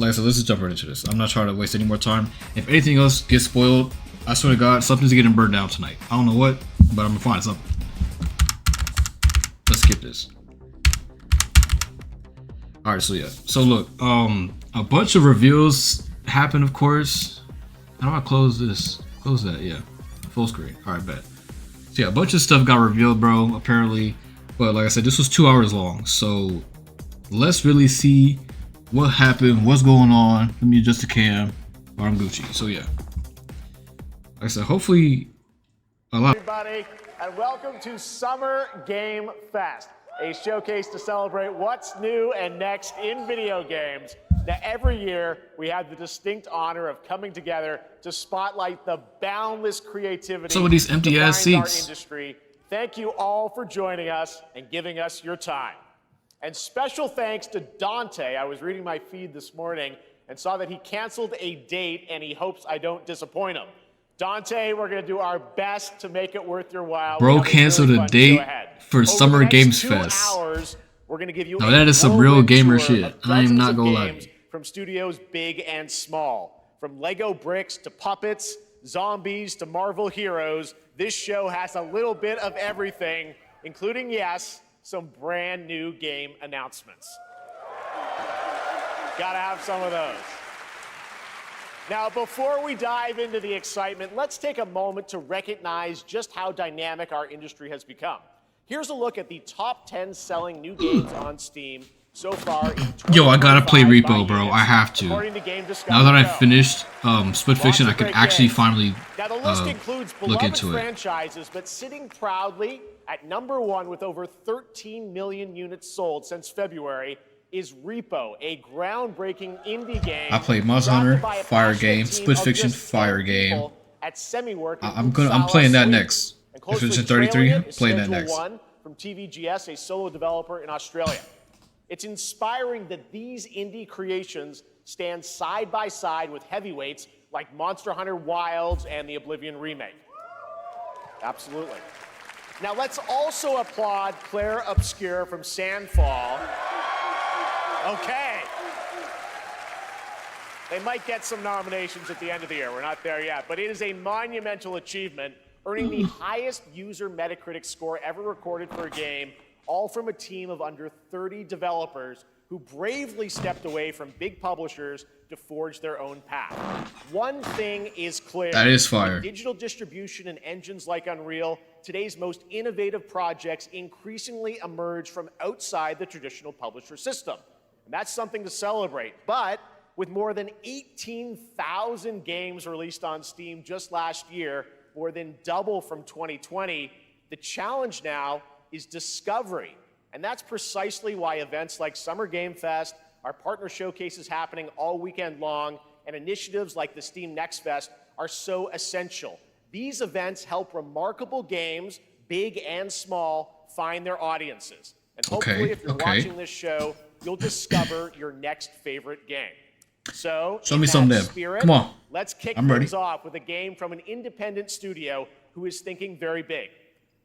like I said, let's just jump right into this. I'm not trying to waste any more time. If anything else gets spoiled, I swear to God, something's getting burned down tonight. I don't know what, but I'm gonna find something. Let's skip this. All right, so yeah. So look, a bunch of reveals happen, of course. How do I close this? Close that, yeah. Full screen. All right, bet. So yeah, a bunch of stuff got revealed, bro, apparently. But like I said, this was 2 hours long. So let's really see what happened, what's going on. Let me adjust the cam. Or I'm Gucci. So yeah. Like I said, hopefully a lot. Everybody, and welcome to Summer Game Fest, a showcase to celebrate what's new and next in video games. Now, every year, we have the distinct honor of coming together to spotlight the boundless creativity Some of these empty-ass seats. Our industry. Thank you all for joining us and giving us your time. And special thanks to Dante. I was reading my feed this morning and saw that he canceled a date, and he hopes I don't disappoint him. Dante, we're going to do our best to make it worth your while. Bro canceled a date for Summer Games Fest. We're going to give you now that is some real gamer shit. I am not gonna lie. From studios big and small, from Lego bricks to puppets, zombies to Marvel heroes, this show has a little bit of everything, including, yes, some brand new game announcements. Gotta have some of those. Now, before we dive into the excitement, let's take a moment to recognize just how dynamic our industry has become. Here's a look at the top 10 selling new games on Steam so far. Yo, I gotta play Repo, bro. I have to. Now that I've finished Split Fiction, I can actually finally look into it. Franchises, but sitting proudly at #1 with over 13 million units sold since February is Repo, a groundbreaking indie game. I played Monster Hunter, fire game. Split Fiction, fire game. I'm playing that next. If it's in 33, I'm playing that next. From TVGS, a solo developer in Australia. It's inspiring that these indie creations stand side by side with heavyweights like Monster Hunter Wilds and the Oblivion remake. Absolutely. Now let's also applaud Claire Obscure from Sandfall. Okay. They might get some nominations at the end of the year. We're not there yet, but it is a monumental achievement, earning the highest user Metacritic score ever recorded for a game, all from a team of under 30 developers who bravely stepped away from big publishers to forge their own path. One thing is clear. That is fire. With digital distribution and engines like Unreal, today's most innovative projects increasingly emerge from outside the traditional publisher system. And that's something to celebrate. But with more than 18,000 games released on Steam just last year, more than double from 2020, the challenge now is discovery. And that's precisely why events like Summer Game Fest, our partner showcases happening all weekend long, and initiatives like the Steam Next Fest are so essential. These events help remarkable games, big and small, find their audiences. And hopefully, if you're watching this show, you'll discover your next favorite game. So, show me some of them. Come on. Let's kick things off with a game from an independent studio who is thinking very big.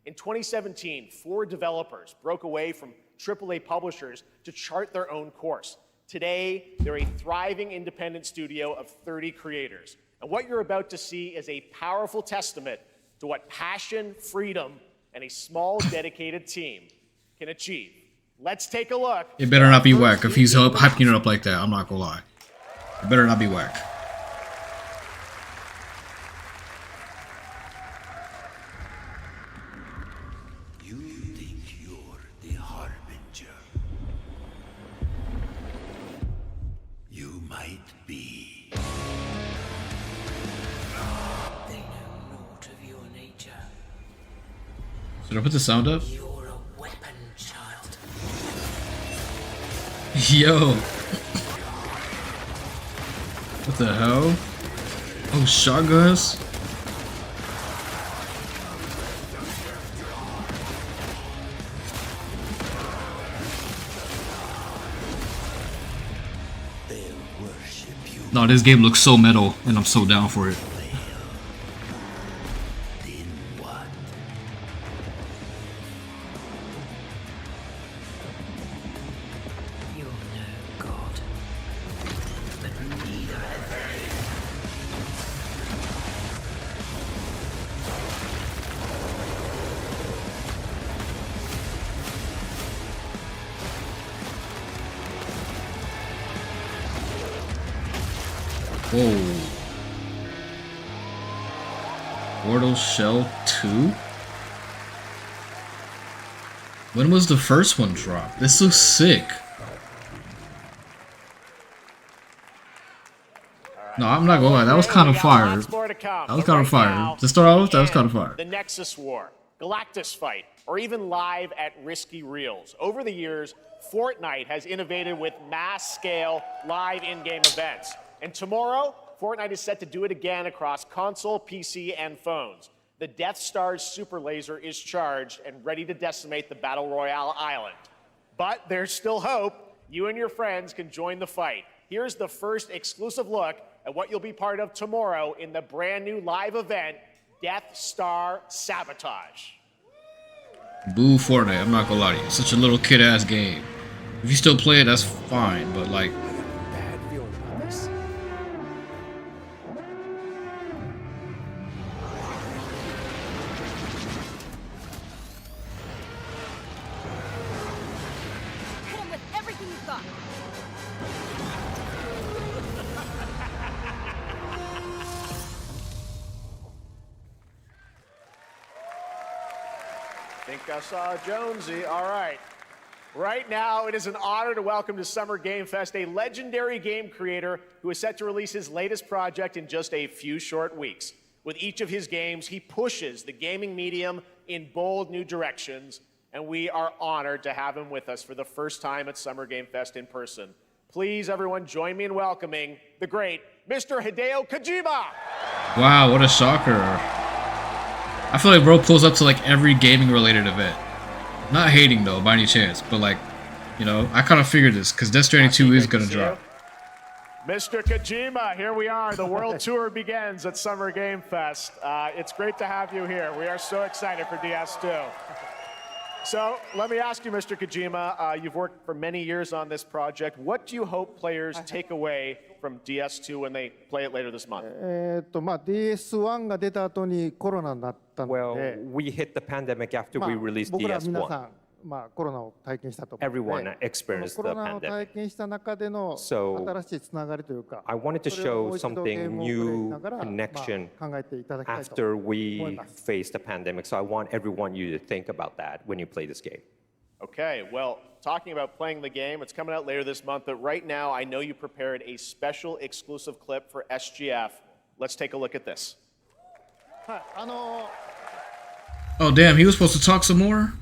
In 2017, 4 developers broke away from AAA publishers to chart their own course. Today, they're a thriving independent studio of 30 creators. And what you're about to see is a powerful testament to what passion, freedom, and a small, dedicated team can achieve. Let's take a look. It better not be whack. If he's hyping it up like that, I'm not gonna lie. It better not be whack. You think you're the Harbinger? You might be. They know naught of your nature. Should I put the sound up? You're a weapon, child. Yo. What the hell? Oh, shotguns? No, this game looks so metal, and I'm so down for it. You're no god, but Whoa. Portal Shell 2? When was the first one dropped? This looks sick. No, I'm not gonna lie. That was kind of fire. That was kind of fire. To start off with, that was kind of fire. The Nexus War, Galactus Fight, or even live at Risky Reels. Over the years, Fortnite has innovated with mass-scale live in-game events. And tomorrow, Fortnite is set to do it again across console, PC, and phones. The Death Star's super laser is charged and ready to decimate the Battle Royale island. But there's still hope. You and your friends can join the fight. Here's the first exclusive look at what you'll be part of tomorrow in the brand new live event, Death Star Sabotage. Boo Fortnite, I'm not gonna lie to you. It's such a little kid-ass game. If you still play it, that's fine, but like... Bad feeling about this. Hit him with everything you've got. Think I saw Jonesy. All right. Right now, it is an honor to welcome to Summer Game Fest a legendary game creator who is set to release his latest project in just a few short weeks. With each of his games, he pushes the gaming medium in bold new directions, and we are honored to have him with us for the first time at Summer Game Fest in person. Please, everyone, join me in welcoming the great Mr. Hideo Kojima. Wow, what a shocker. I feel like bro pulls up to like every gaming related event. Not hating though, by any chance, but like, you know, I kind of figured this because Death Stranding 2 is gonna drop. Mr. Kojima, here we are. The world tour begins at Summer Game Fest. It's great to have you here. We are so excited for DS2. So let me ask you, Mr. Kojima, you've worked for many years on this project. What do you hope players take away from DS2 when they play it later this month? DS1 が出た後にコロナになったの Well, で、 we hit the pandemic after まあ we released 僕ら皆さ DS1. ん、コロナを体験したと思うの Everyone で、 experienced コ the ロナを pandemic. 体験した中での So, 新しいつながりというか、 I wanted to それをも show う一度ゲー something ムをプレイし new ながら、 connection 考えていただきたいと after 思い we ます。 faced the pandemic. So I want everyone you to think about that when you play this game. Okay, well, talking about playing the game, it's coming out later this month, but right now I know you prepared a special exclusive clip for SGF. Let's take a look at this. はい、Oh damn, he was supposed to talk some more?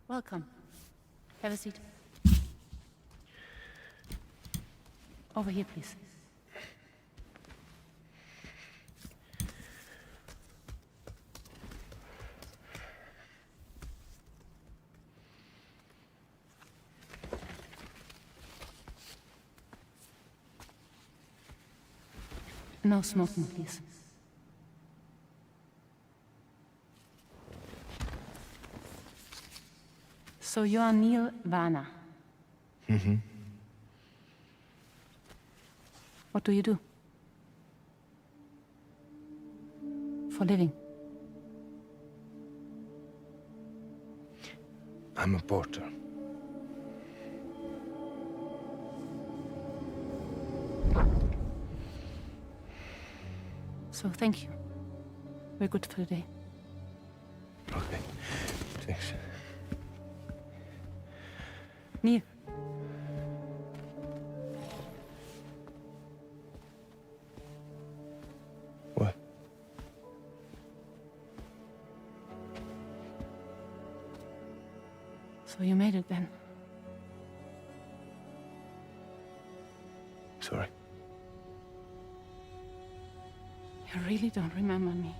Welcome. Have a seat. Over here, please. No smoking, please. So you are Neil Varner. Mm-hmm. What do you do? For living? I'm a porter. So thank you. We're good for the day. Okay. Thanks. Neil. What? So you made it then. Sorry. You really don't remember me.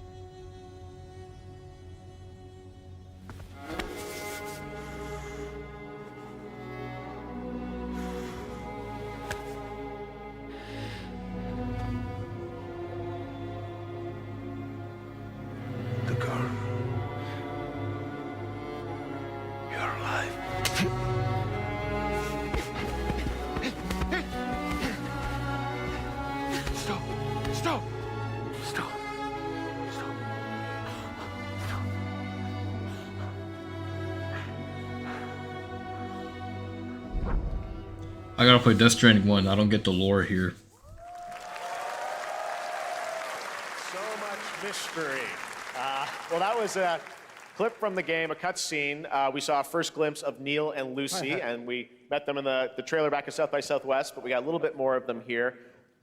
I gotta play Death Stranding 1. I don't get the lore here. So much mystery. Well, that was a clip from the game, a cutscene. We saw a first glimpse of Neil and Lucy, and we met them in the trailer back at South by Southwest, but we got a little bit more of them here.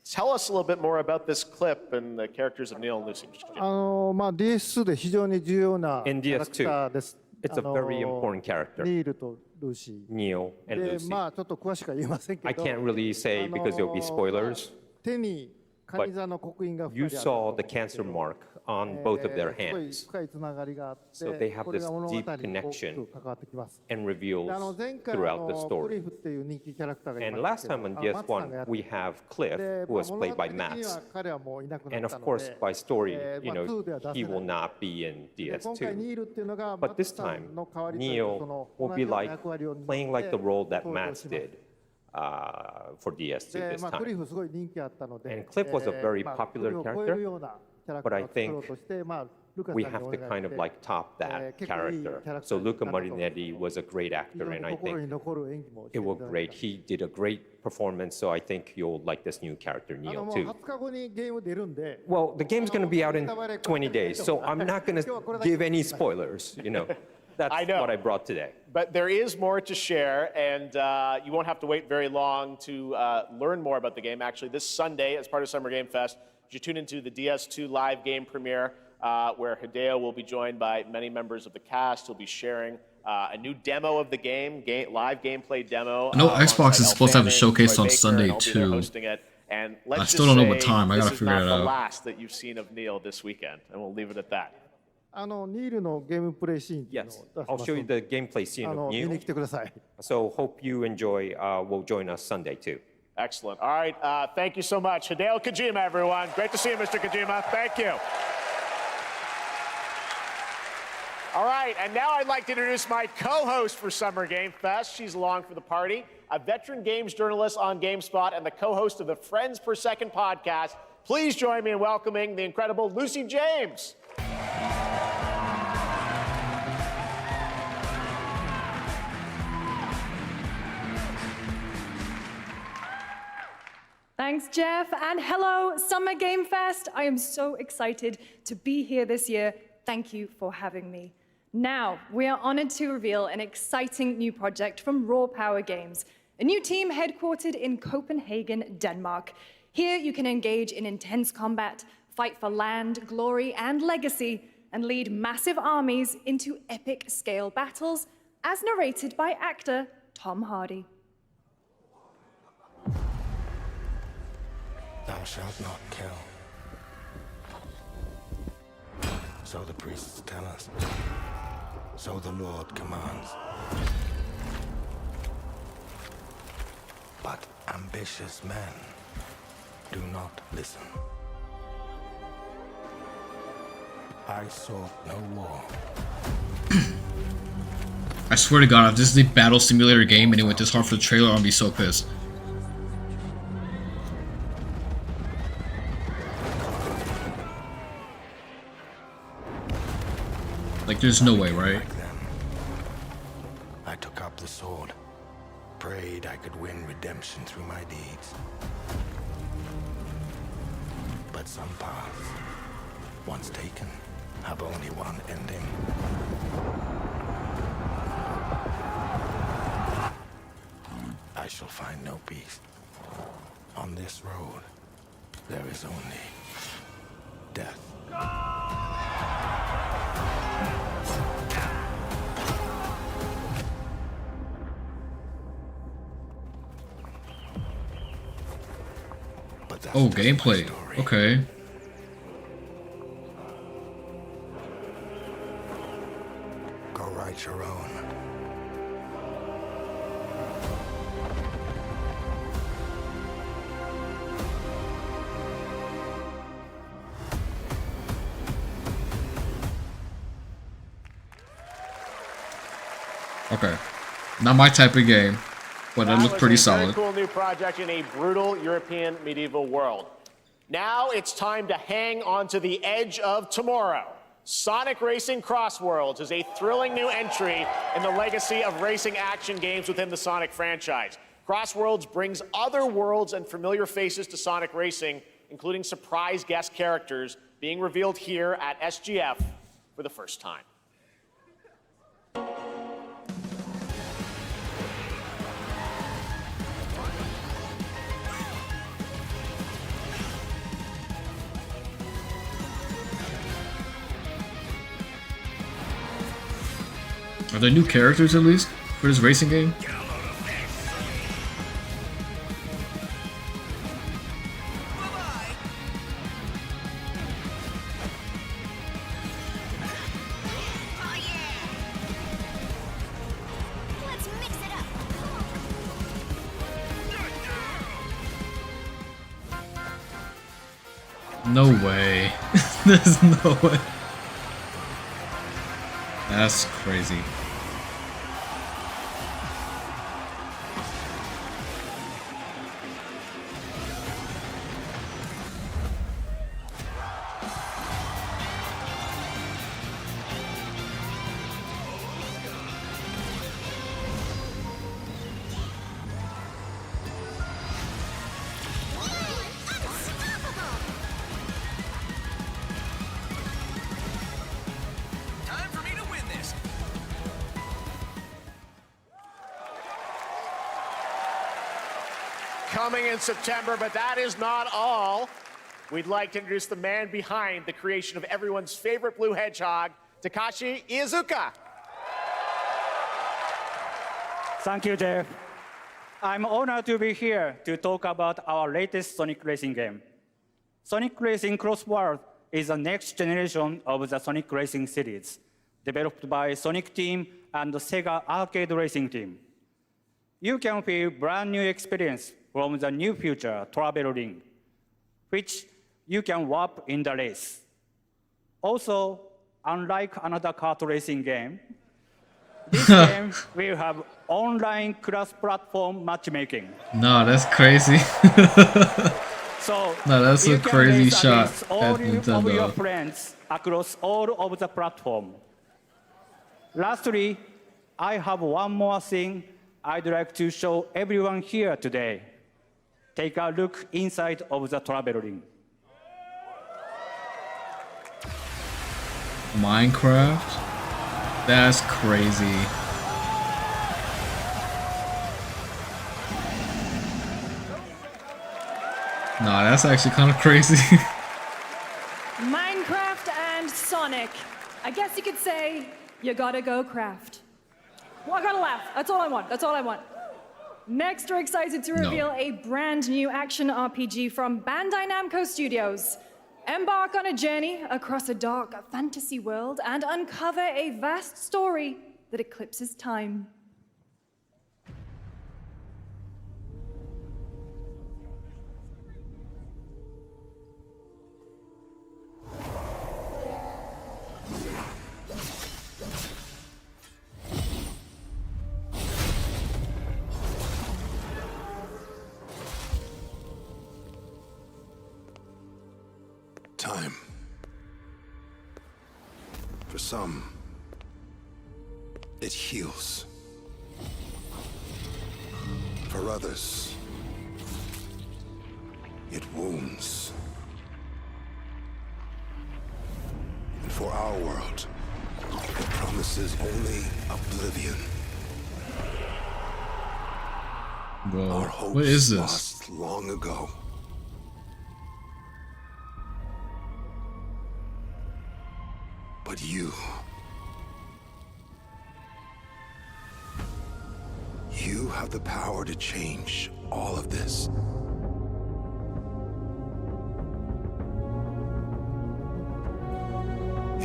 Tell us a little bit more about this clip and the characters of Neil and Lucy. DS2 で非常に重要なキ In ャラクターです It's a very important character, ニールとルーシ Neil ー and で Lucy. まあちょっと詳しくは言えませんけ I ど can't really say because there'll be spoilers. 手にカニ座の刻印が You 2人ある saw the cancer mark on both of their すごい hands 深いつながりがあって So they have これが this 物語に deep 大き connection く関わってきます and で reveals 前回 throughout the クリ story. フっていう人気キャラクターがい And まし last たけ time ど on マツさんがや DS1, って we have Cliff, で who was 物 played 語 by 的には Mats. 彼はもういなくな And った of の course, で by story, you まあ know, 2では出せない he will not be in で今回ニ DS2. ールっていうのが But マ this ツさんの代わ time, りというか Neil その will 同 be じような like 役割を担って playing like the role that 登場 Mats します did for DS2 で this まあ、クリ time. フすごい人気あったので、 And Cliff was a very まあ popular クリフを超えるようなキャラク But タ I ーを作ろう think として、まあ、ルカさん we に have お to 願い kind し of て like top that 結構いいキャ character. ラクタ So ーにな Luca ったと思う Marinetti was a great 非 actor, 常に and I 心 think に残る演技もして it いた will だい great. た He did a great performance, so I think you'll like this new character, も Neil, う too. 20日後にゲーム出るんで Well, the game's going to be out in 20 days, so I'm not going to give any spoilers, you know. That's I know. what I brought today. But there is more to share, and you won't have to wait very long to learn more about the game. Actually, this Sunday, as part of Summer Game Fest, you tune into the DS2 live game premiere, where Hideo will be joined by many members of the cast. He'll be sharing a new demo of the game, live gameplay demo. I know Xbox is supposed to have a showcase on Troy Baker, Sunday, and I'll be there too. hosting it. And let's I still just don't know what say time. I gotta this is figure not it the out. last that you've seen of Neil this weekend, and we'll leave it at that. ニールのゲームプレイシーンっていうの Yes, を出し I'll ます show の you で the gameplay scene of 見に Neil. 来てください So hope you enjoy. Will join us Sunday too. Excellent. All right. Thank you so much. Hideo Kojima, everyone. Great to see you, Mr. Kojima. Thank you. All right. And now I'd like to introduce my co-host for Summer Game Fest. She's along for the party, a veteran games journalist on GameSpot and the co-host of the Friends Per Second podcast. Please join me in welcoming the incredible Lucy James. Thanks, Jeff, and hello, Summer Game Fest. I am so excited to be here this year. Thank you for having me. Now, we are honored to reveal an exciting new project from Raw Power Games, a new team headquartered in Copenhagen, Denmark. Here, you can engage in intense combat, fight for land, glory, and legacy, and lead massive armies into epic-scale battles, as narrated by actor Tom Hardy. Thou shalt not kill. So the priests tell us. So the Lord commands. But ambitious men do not listen. I sought no war. I swear to God, if this is the battle simulator game and it went this hard for the trailer, I'll be so pissed. Like, there's no way, right? Like them, I took up the sword, prayed I could win redemption through my deeds. But some paths, once taken, have only one ending. I shall find no peace. On this road, there is only death. But that's Oh, just my gameplay. story. Okay. Go write your own. Okay. Not my type of game, but it That looked was pretty a solid. Very cool new project in a brutal European medieval world. Now it's time to hang on to the edge of tomorrow. Sonic Racing Cross Worlds is a thrilling new entry in the legacy of racing action games within the Sonic franchise. Crossworlds brings other worlds and familiar faces to Sonic Racing, including surprise guest characters being revealed here at SGF for the first time. Are there new characters at least for this racing game? No way. There's no way. That's crazy. Coming in September, but that is not all. We'd like to introduce the man behind the creation of everyone's favorite blue hedgehog, Takashi Iizuka. Thank you, Jeff. I'm honored to be here to talk about our latest Sonic Racing game. Sonic Racing Cross World is the next generation of the Sonic Racing series, developed by Sonic Team and the Sega Arcade Racing Team. You can feel brand new experience from the new future travel ring, which you can warp in the race. Also, unlike another kart racing game, this game will have online cross-platform matchmaking. No, that's crazy. So no, that's a crazy shot at all of your Nintendo. friends across all of the platform. Lastly, I have one more thing I'd like to show everyone here today. Take a look inside of the travel ring. Minecraft? That's crazy. No, that's actually kind of crazy. Minecraft and Sonic. I guess you could say, you gotta go craft. Well, I gotta laugh. That's all I want. That's all I want. Next, we're excited to reveal a brand new action RPG from Bandai Namco Studios. Embark on a journey across a dark fantasy world and uncover a vast story that eclipses time. Time. For some, it heals. For others, it wounds. And for our world, it promises only oblivion. Bro, Our hopes what is this? lost long ago. But you have the power to change all of this.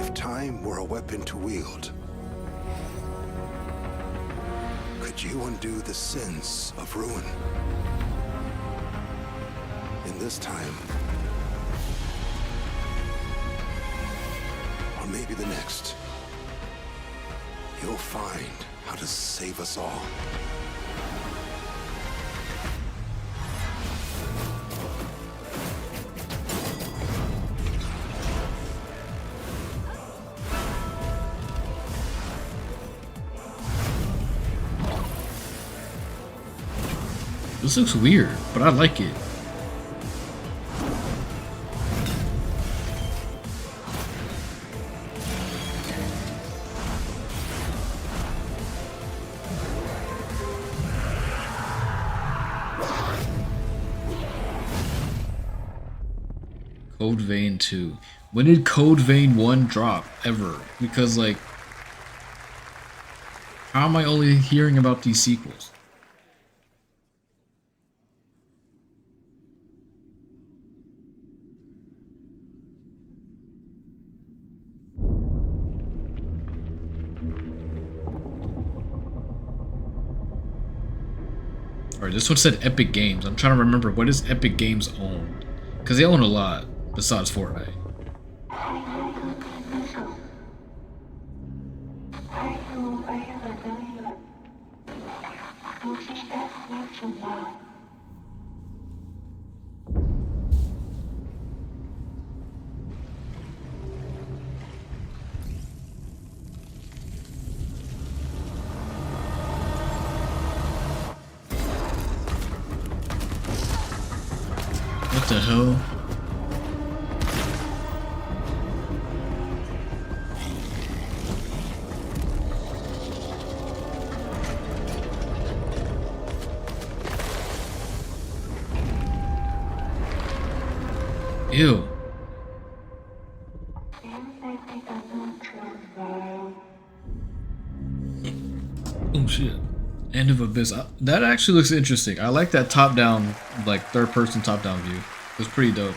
If time were a weapon to wield, could you undo the sins of ruin? In this time, or maybe the next, you'll find how to save us all. This looks weird, but I like it. Code Vein 2. When did Code Vein 1 drop ever? Because like, how am I only hearing about these sequels? Alright, this one said Epic Games. I'm trying to remember, what does Epic Games own? Because they own a lot besides Fortnite. What the hell? Ew. Oh shit. End of Abyss. That actually looks interesting. I like that top-down, like third-person top-down view. It's pretty dope.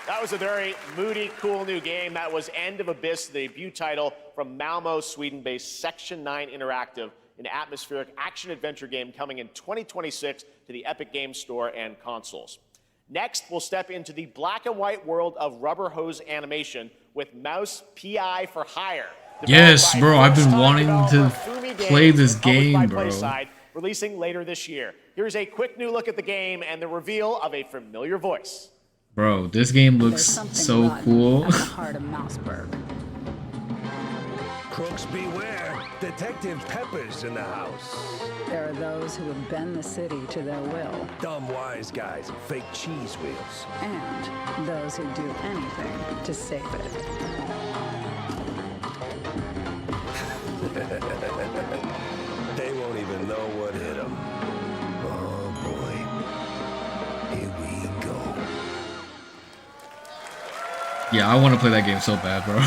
That was a very moody, cool new game. That was End of Abyss, the debut title from Malmo, Sweden-based Section 9 Interactive, an atmospheric action-adventure game coming in 2026 to the Epic Games Store and consoles. Next, we'll step into the black and white world of rubber hose animation with Mouse PI for Hire. Yes, bro, I've been wanting to play this game, bro. Releasing later this year. Here's a quick new look at the game and the reveal of a familiar voice. Bro, this game looks so cool. At the heart of Mouseburg. Crooks beware. Detective Pepper's in the house. There are those who have bent the city to their will. Dumb wise guys and fake cheese wheels. And those who do anything to save it. They won't even know what hit them. Oh boy. Here we go. Yeah, I want to play that game so bad, bro.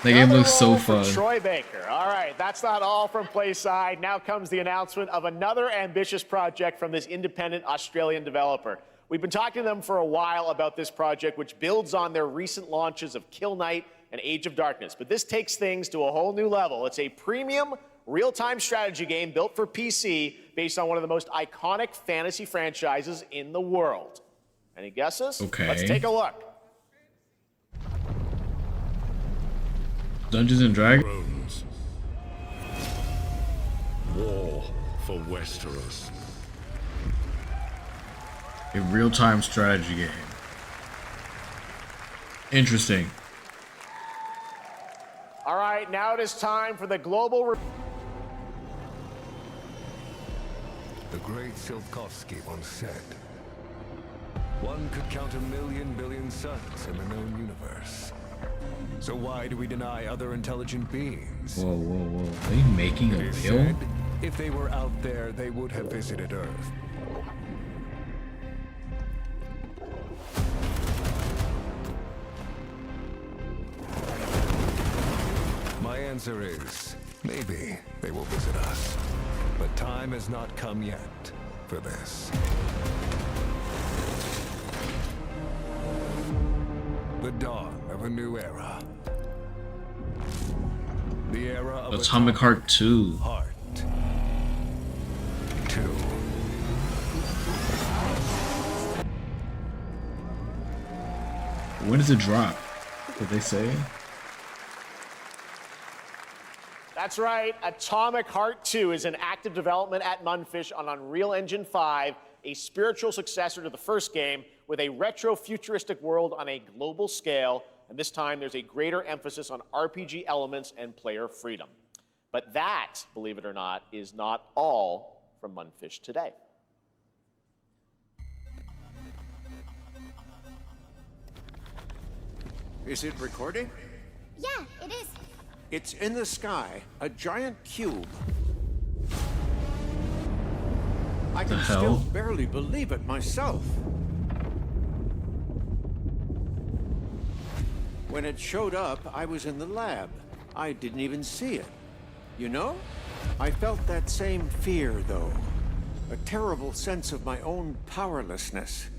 That game looks so fun. Troy Baker. All right, that's not all from PlaySide. Now comes the announcement of another ambitious project from this independent Australian developer. We've been talking to them for a while about this project, which builds on their recent launches of Kill Knight and Age of Darkness. But this takes things to a whole new level. It's a premium, real-time strategy game built for PC based on one of the most iconic fantasy franchises in the world. Any guesses? Okay. Let's take a look. Dungeons and Dragons. War for Westeros. A real-time strategy game. Interesting. All right, now it is time for the global... The great Silkovsky once said, one could count 1,000,000 billion suns in the known universe. So why do we deny other intelligent beings? Whoa, whoa, whoa. Are they making a It is meal? said, if they were out there, they would have visited Earth. My answer is, maybe they will visit us. But time has not come yet for this. The dawn of a new era. The era of Atomic Heart 2. Heart 2. When does it drop? Did they say? That's right. Atomic Heart 2 is in active development at Mundfish on Unreal Engine 5, a spiritual successor to the first game with a retro-futuristic world on a global scale, and this time there's a greater emphasis on RPG elements and player freedom. But that, believe it or not, is not all from Mundfish today. Is it recording? Yeah, it is. It's in the sky, a giant cube. I can still barely believe it myself. When it showed up, I was in the lab. I didn't even see it. You know? I felt that same fear, though. A terrible sense of my own powerlessness.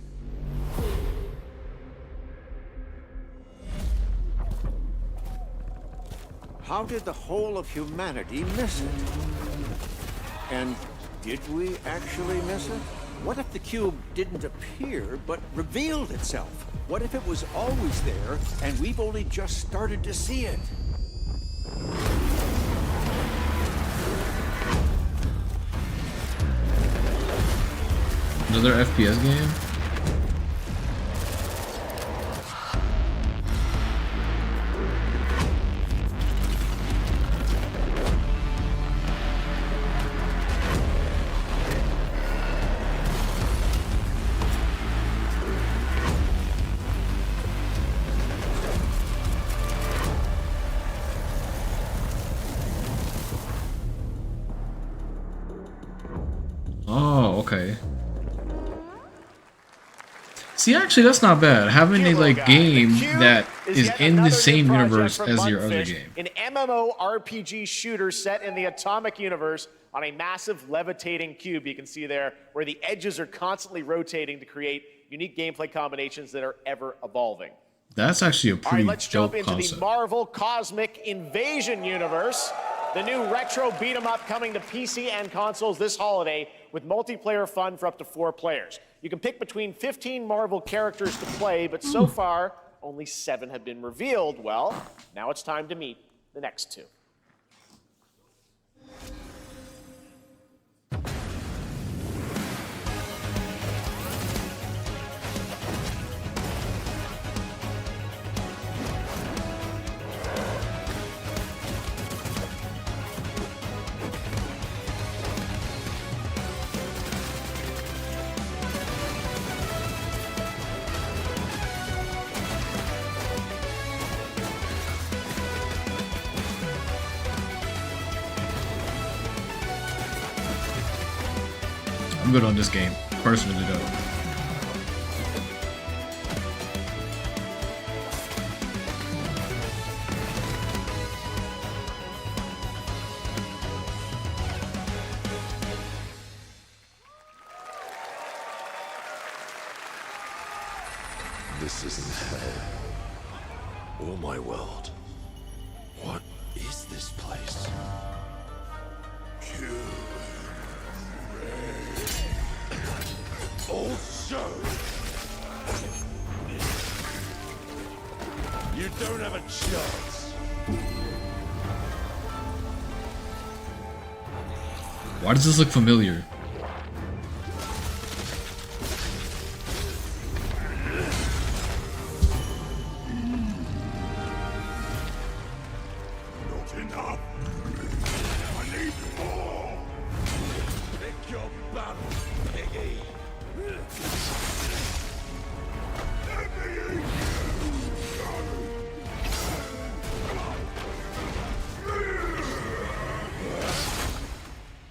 How did the whole of humanity miss it? And did we actually miss it? What if the cube didn't appear, but revealed itself? What if it was always there, and we've only just started to see it? Another FPS game? Oh, okay. See, actually, that's not bad. Having a game that is in the same universe as your other game. An MMORPG shooter set in the Atomic universe on a massive levitating cube. You can see there where the edges are constantly rotating to create unique gameplay combinations that are ever evolving. That's actually a All pretty right, let's jump dope into concept. the Marvel Cosmic Invasion universe. The new retro beat 'em up coming to PC and consoles this holiday with multiplayer fun for up to 4 players. You can pick between 15 Marvel characters to play, but so far, only 7 have been revealed. Well, now it's time to meet the next 2. I'm good on this game, personally though. This isn't hell. Or my world. What is this place? Also, you don't have a chance. Why does this look familiar? Not enough. I need more. Pick your battle, piggy.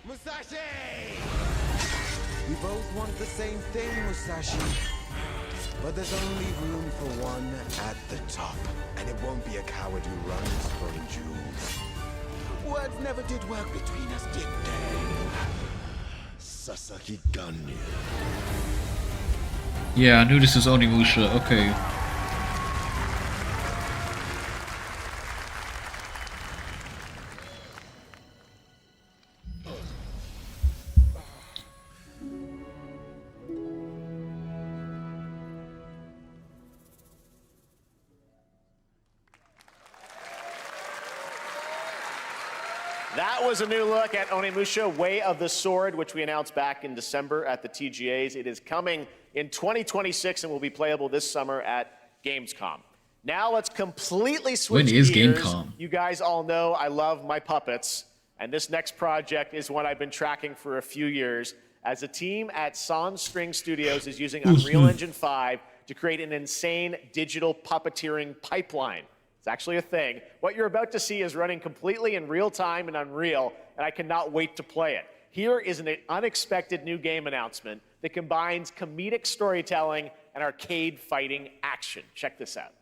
Musashi! We both want the same thing, Musashi. But there's only room for one at the top. And it won't be a coward who runs from jewels. Words never did work between us, did they? Sasaki Ganyu. Yeah, I knew this was Onimusha. Okay. That was a new look at Onimusha Way of the Sword, which we announced back in December at the TGAs. It is coming in 2026 and will be playable this summer at Gamescom. Now let's completely switch When is gears. Gamescom? You guys all know I love my puppets, and this next project is one I've been tracking for a few years. As a team at Sans String Studios is using Unreal Engine 5 to create an insane digital puppeteering pipeline. It's actually a thing. What you're about to see is running completely in real time in Unreal, and I cannot wait to play it. Here is an unexpected new game announcement that combines comedic storytelling and arcade fighting action. Check this out.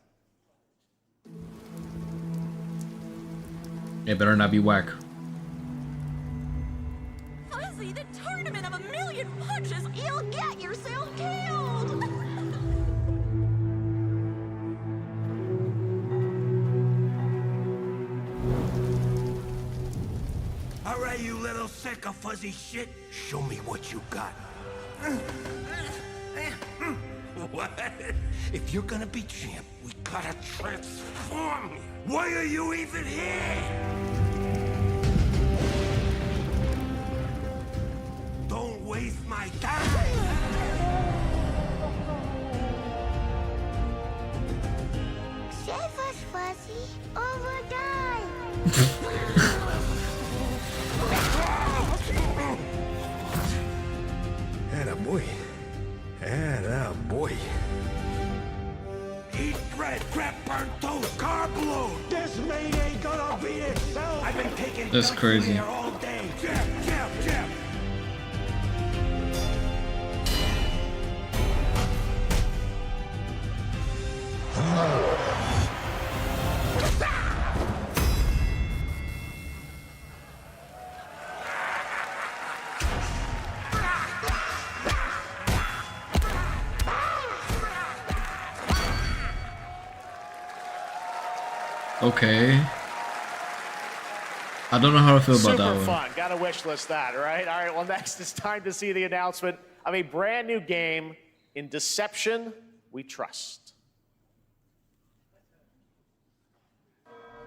It better not be whack. Fuzzy, the tournament of 1,000,000 punches, you'll get yourself killed! All right, you little sack of fuzzy shit. Show me what you got. What? If you're gonna be champ, we gotta transform you. Why are you even here? Don't waste my time. Save us, Fuzzy, or we'll die. Attaboy. Attaboy. Eat bread, crap, burnt toast, carb load. This mate ain't gonna beat itself. I've been taking That's crazy. here all day. Jab, jab, jab. Okay. I don't know how to feel about that Super one. fun. Got to wish list that, right? All right, well, next it's time to see the announcement of a brand new game in Deception We Trust.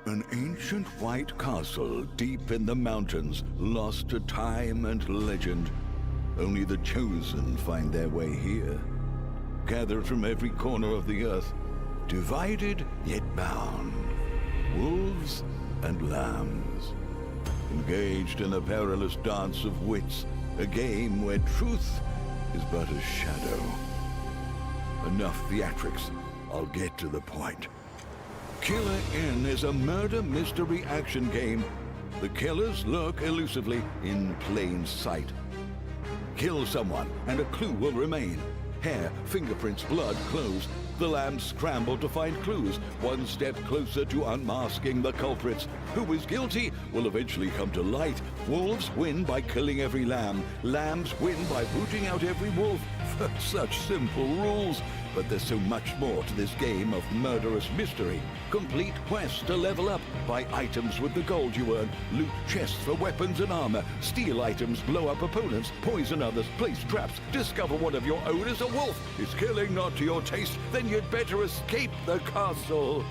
An ancient white castle deep in the mountains, lost to time and legend. Only the chosen find their way here. Gathered from every corner of the earth, divided yet bound. Wolves and lambs, engaged in a perilous dance of wits, a game where truth is but a shadow. Enough theatrics, I'll get to the point. Killer Inn is a murder mystery action game. The killers lurk elusively in plain sight. Kill someone and a clue will remain. Hair, fingerprints, blood, clothes. The lambs scramble to find clues, one step closer to unmasking the culprits. Who is guilty will eventually come to light. Wolves win by killing every lamb. Lambs win by booting out every wolf. Such simple rules. But there's so much more to this game of murderous mystery. Complete quests to level up. Buy items with the gold you earn. Loot chests for weapons and armor. Steal items, blow up opponents, poison others, place traps. Discover one of your own is a wolf. Is killing not to your taste? Then you'd better escape the castle.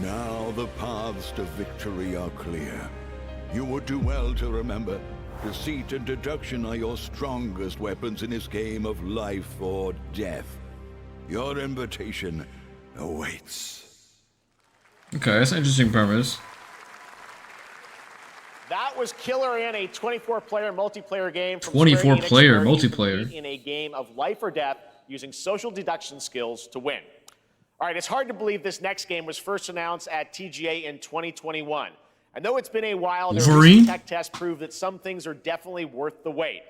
Now the paths to victory are clear. You would do well to remember, deceit and deduction are your strongest weapons in this game of life or death. Your invitation awaits. Okay, that's an interesting premise. That was Killer Inn, a 24-player multiplayer game from 24-player Square Enix, multiplayer. in a game of life or death using social deduction skills to win. All right, it's hard to believe this next game was first announced at TGA in 2021. And though it's been a while, their recent tech tests prove that some things are definitely worth the wait.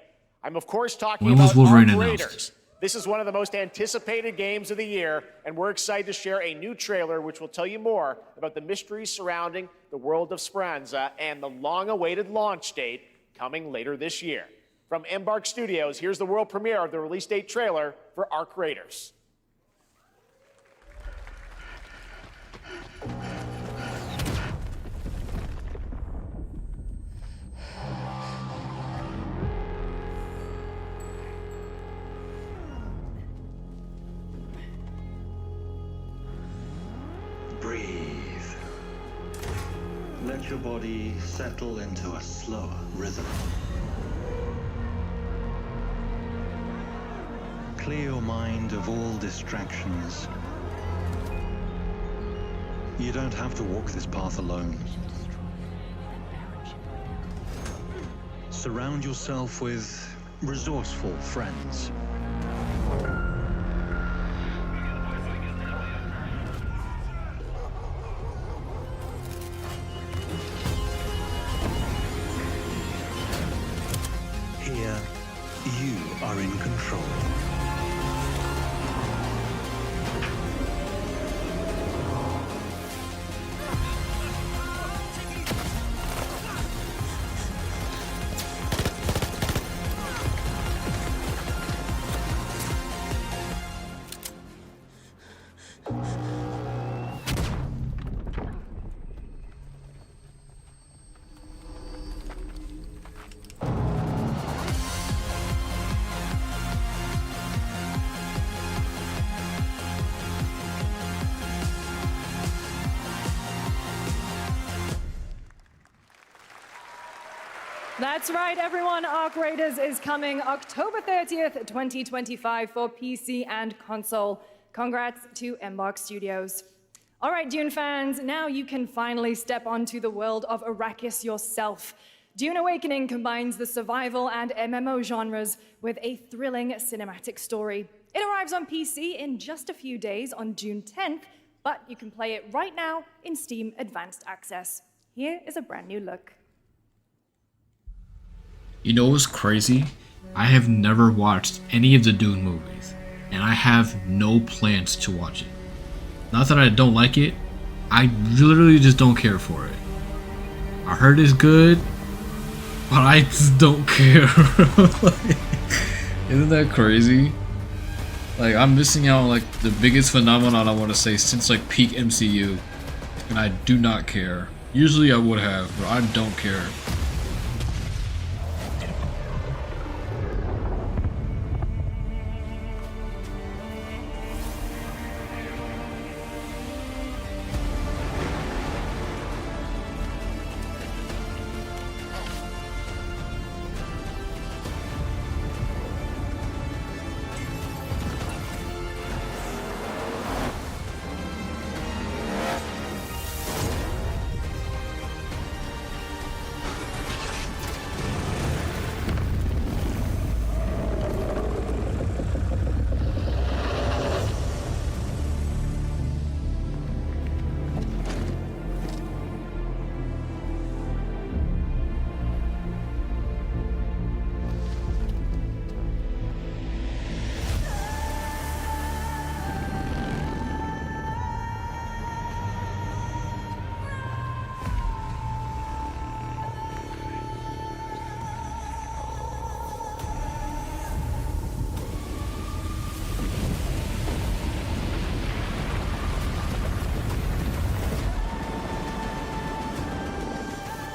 I'm of course talking about Arc Raiders. This is one of the most anticipated games of the year, and we're excited to share a new trailer which will tell you more about the mysteries surrounding the world of Speranza and the long-awaited launch date coming later this year. From Embark Studios, here's the world premiere of the release date trailer for Arc Raiders. Breathe. Let your body settle into a slower rhythm. Clear your mind of all distractions. You don't have to walk this path alone. Surround yourself with resourceful friends. You are in control. That's right, everyone. Arc Raiders is coming October 30th, 2025 for PC and console. Congrats to Embark Studios. All right, Dune fans, now you can finally step onto the world of Arrakis yourself. Dune Awakening combines the survival and MMO genres with a thrilling cinematic story. It arrives on PC in just a few days on June 10th, but you can play it right now in Steam Advanced Access. Here is a brand new look. You know what's crazy? I have never watched any of the Dune movies, and I have no plans to watch it. Not that I don't like it, I literally just don't care for it. I heard it's good, but I just don't care. Like, isn't that crazy? Like, I'm missing out on like the biggest phenomenon, I want to say, since like peak MCU, and I do not care. Usually I would have, but I don't care.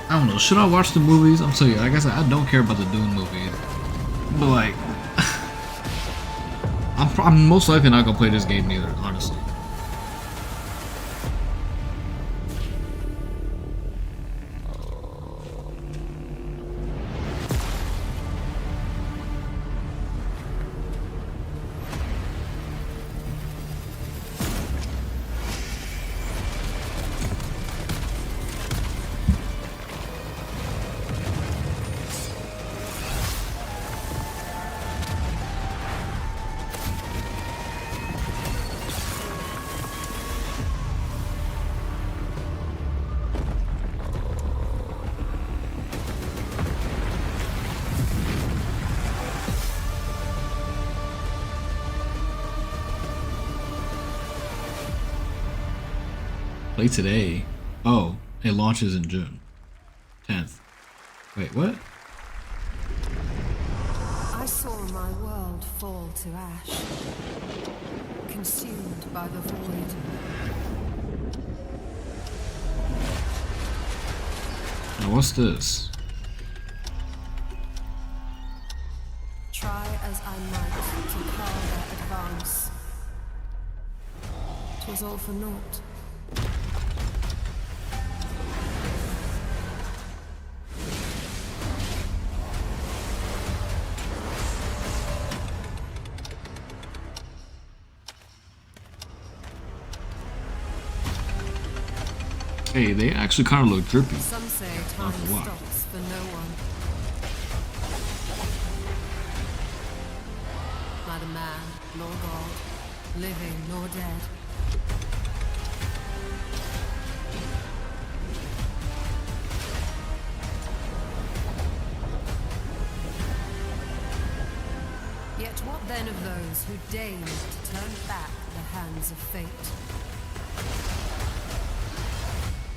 I don't know, should I watch the movies? I'm telling you, like I said, I don't care about the Dune movies. But like, I'm most likely not gonna play this game neither, honestly. Play today. Oh, it launches in June 10th. Wait, what? I saw my world fall to ash, consumed by the void. Now what's this? Try as I might to quell their advance. 'Twas all for naught. Hey, they actually kind of look drippy. Some say time stops for no one. Neither man nor God, living nor dead. Yet what then of those who deigned to turn back the hands of fate?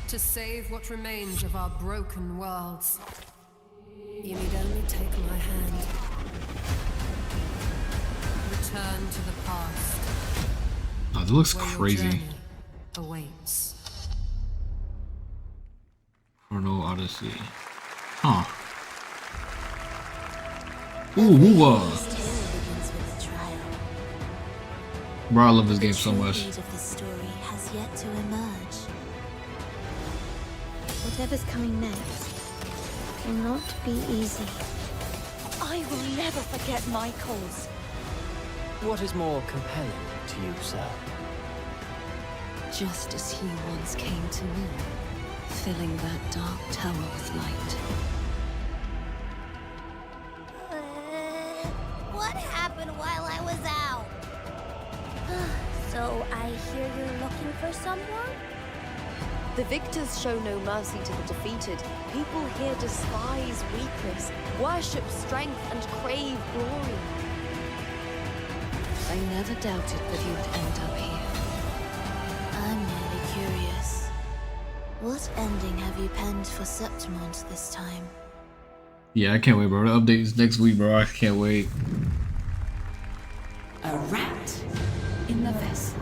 To save what remains of our broken worlds, you need only take my hand. Return to the past. Oh, that looks where your crazy. journey awaits. Portal Odyssey. Huh. Ooh, Bro, I love this game so much. The of the story has yet to emerge. Whatever's coming next will not be easy. I will never forget my cause. What is more compelling to you, sir? Just as he once came to me, filling that dark tower with light. What happened while I was out? So I hear you're looking for someone? The victors show no mercy to the defeated. People here despise weakness, worship strength, and crave glory. I never doubted that you would end up here. I'm really curious. What ending have you penned for Septimont this time? Yeah, I can't wait, bro. The update is next week, bro. I can't wait. A rat in the vessel.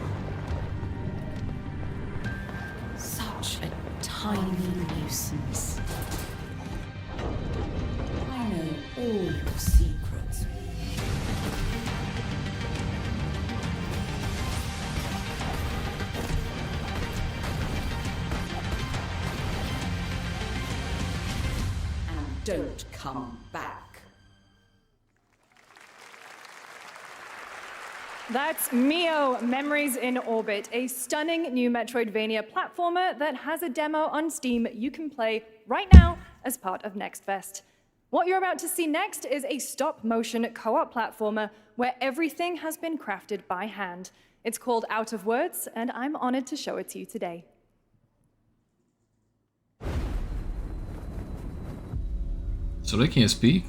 Such a tiny nuisance. I know all your secrets. And don't come back. That's Mio Memories in Orbit, a stunning new Metroidvania platformer that has a demo on Steam you can play right now as part of Next Fest. What you're about to see next is a stop-motion co-op platformer where everything has been crafted by hand. It's called Out of Words, and I'm honored to show it to you today. So they can't speak?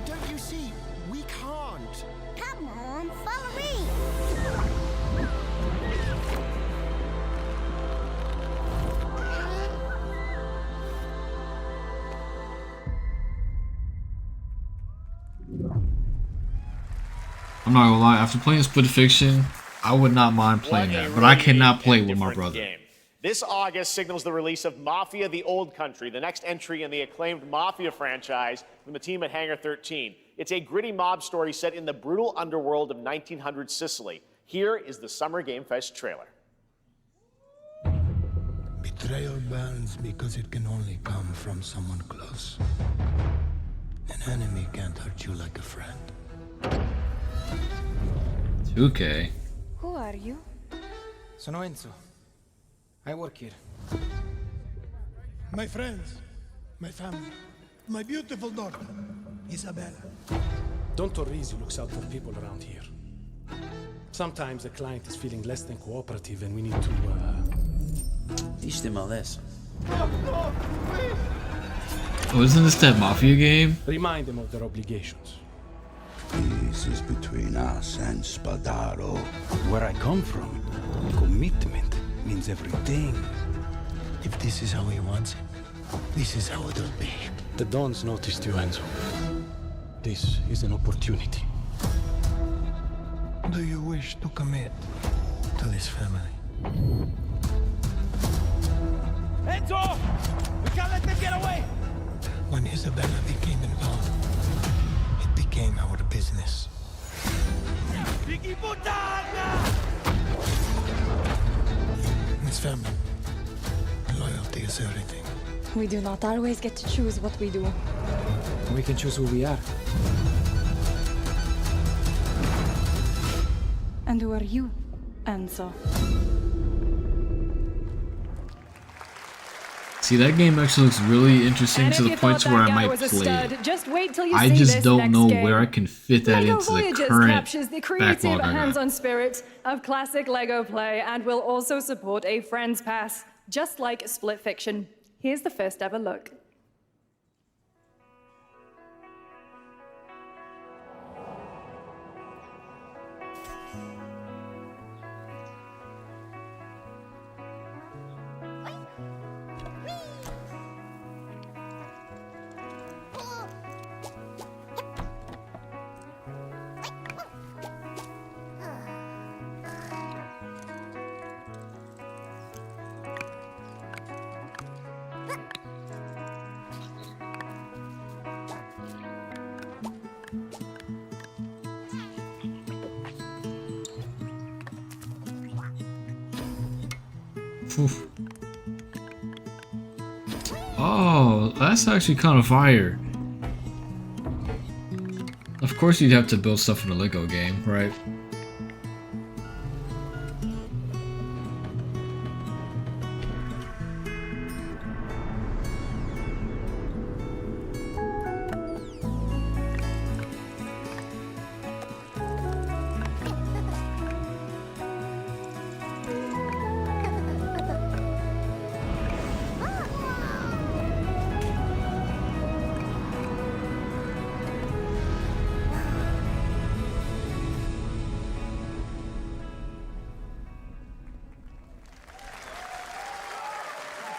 Don't you see? We can't. Come on, follow me! I'm not gonna lie, after playing Split Fiction, I would not mind playing that, but I cannot play with my brother. Game. This August signals the release of Mafia: The Old Country, the next entry in the acclaimed Mafia franchise from the team at Hangar 13. It's a gritty mob story set in the brutal underworld of 1900 Sicily. Here is the Summer Game Fest trailer. Betrayal burns because it can only come from someone close. An enemy can't hurt you like a friend. 2K. Who are you? Sono Enzo. I work here. My friends, my family, my beautiful daughter, Isabella. Don Torrisi looks out for people around here. Sometimes the client is feeling less than cooperative and we need to, teach them a lesson. Oh, isn't this that Mafia game? Remind them of their obligations. This is between us and Spadaro. Where I come from, commitment means everything. If this is how he wants it, this is how it'll be. The Dons noticed you, Enzo. This is an opportunity. Do you wish to commit to this family? Enzo! We can't let them get away! When Isabella became involved, it became our business. Miss family, loyalty is everything. We do not always get to choose what we do. We can choose who we are. And who are you, Enzo? See, that game actually looks really interesting And to if the you point thought to where that I guy might was a play stud, it. just wait till you I see just this don't next know game. where I can fit that LEGO into the Voyages current captures the creative backlog I got. hands-on spirit of classic LEGO play and will also support a Friends Pass, just like Split Fiction. Here's the first ever look. Oof. Oh, that's actually kind of fire. Of course you'd have to build stuff in a Lego game, right?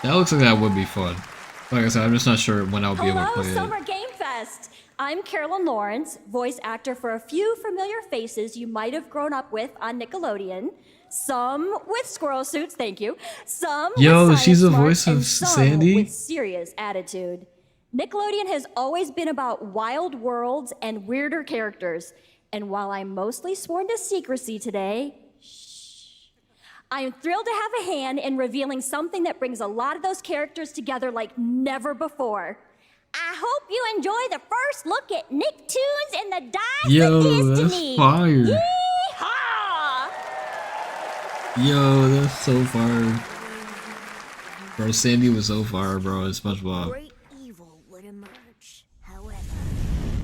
That looks like that would be fun. Like I said, I'm just not sure when I'll be able to Hello, play it. Summer Game Fest! I'm Carolyn Lawrence, voice actor for a few familiar faces you might have grown up with on Nickelodeon. Some with squirrel suits, thank you. Some Yo, with she's the science voice smarts, of and some Sandy? with serious attitude. Nickelodeon has always been about wild worlds and weirder characters. And while I'm mostly sworn to secrecy today, I am thrilled to have a hand in revealing something that brings a lot of those characters together like never before. I hope you enjoy the first look at Nicktoons and the Dice Yo, of that's Destiny. fire. Yeehaw! Yo, that's so fire. Bro, Sandy was so fire, bro, in SpongeBob. Great evil would emerge. However,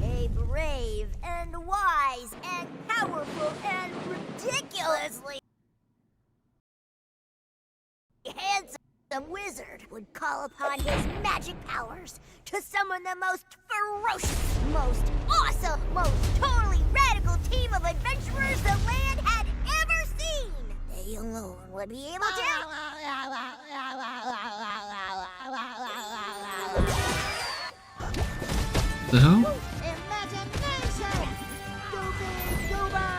a brave and wise and powerful and ridiculously handsome wizard would call upon his magic powers to summon the most ferocious, most awesome, most totally radical team of adventurers the land had ever seen. They alone would be able to... The hell? Imagination! Stupid goober!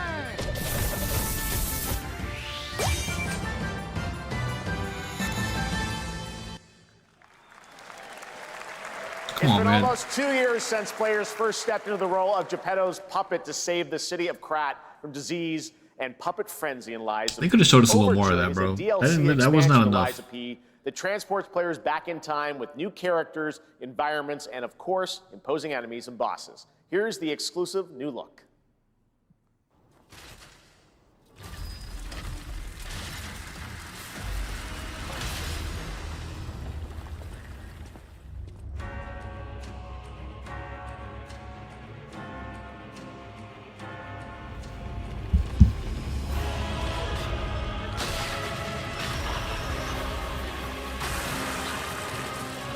Come on, It's been man. almost 2 years since players first stepped into the role of Geppetto's puppet to save the city of Krat from disease and puppet frenzy in Lies of They could have showed us a little more of Overture that, bro. is a DLC That was not expansion to enough. Lies of P that transports players back in time with new characters, environments, and of course, imposing enemies and bosses. Here's the exclusive new look.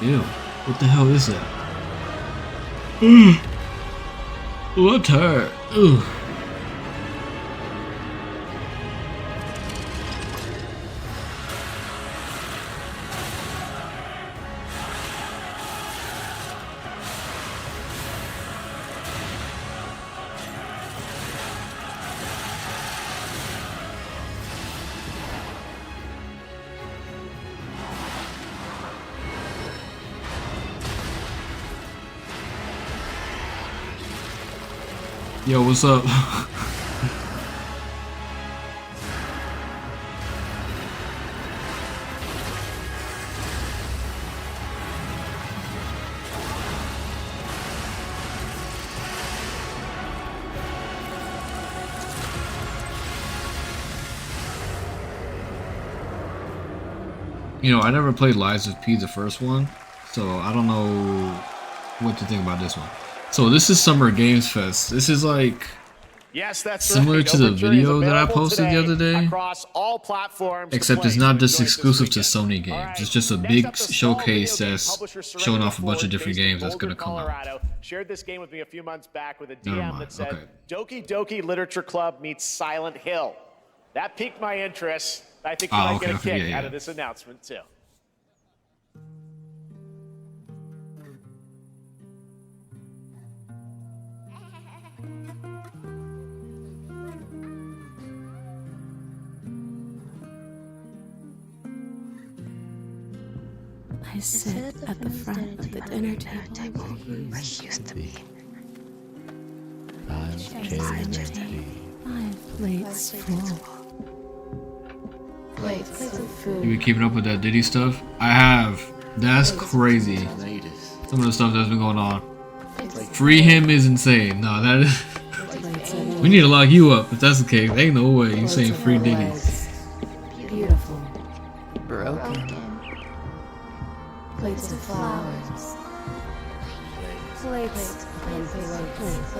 Ew. What the hell is that? What hurt? Ugh. Yo, what's up? You know, I never played Lies of P, the first one, so I don't know what to think about this one. So this is Summer Games Fest. This is like Yes, that's similar right. to the Overture is video that I available posted the other day, across all platforms to except it's play. not just Enjoy it this exclusive to weekend. Sony games. All right, It's just a next big up, the small showcase video game that's publisher showing off a bunch of Serenity different Forge, games that's based gonna in come out. Colorado, shared this game with me a few months back with a Never DM mind, that said, okay. Doki Doki Literature Club meets Silent Hill. That piqued my interest. I think you Oh, might okay, get a okay, kick yeah, yeah. out of this announcement, too. I sit at the front of the dinner table where he used to be. My plate's full. Plates of food. You been keeping up with that Diddy stuff? I have. That's crazy. Some of the stuff that's been going on. Free him is insane. No, that is. We need to lock you up if that's the case. Ain't no way you saying free Diddy. Beautiful. Broken. Plates of flowers. Plates and plates.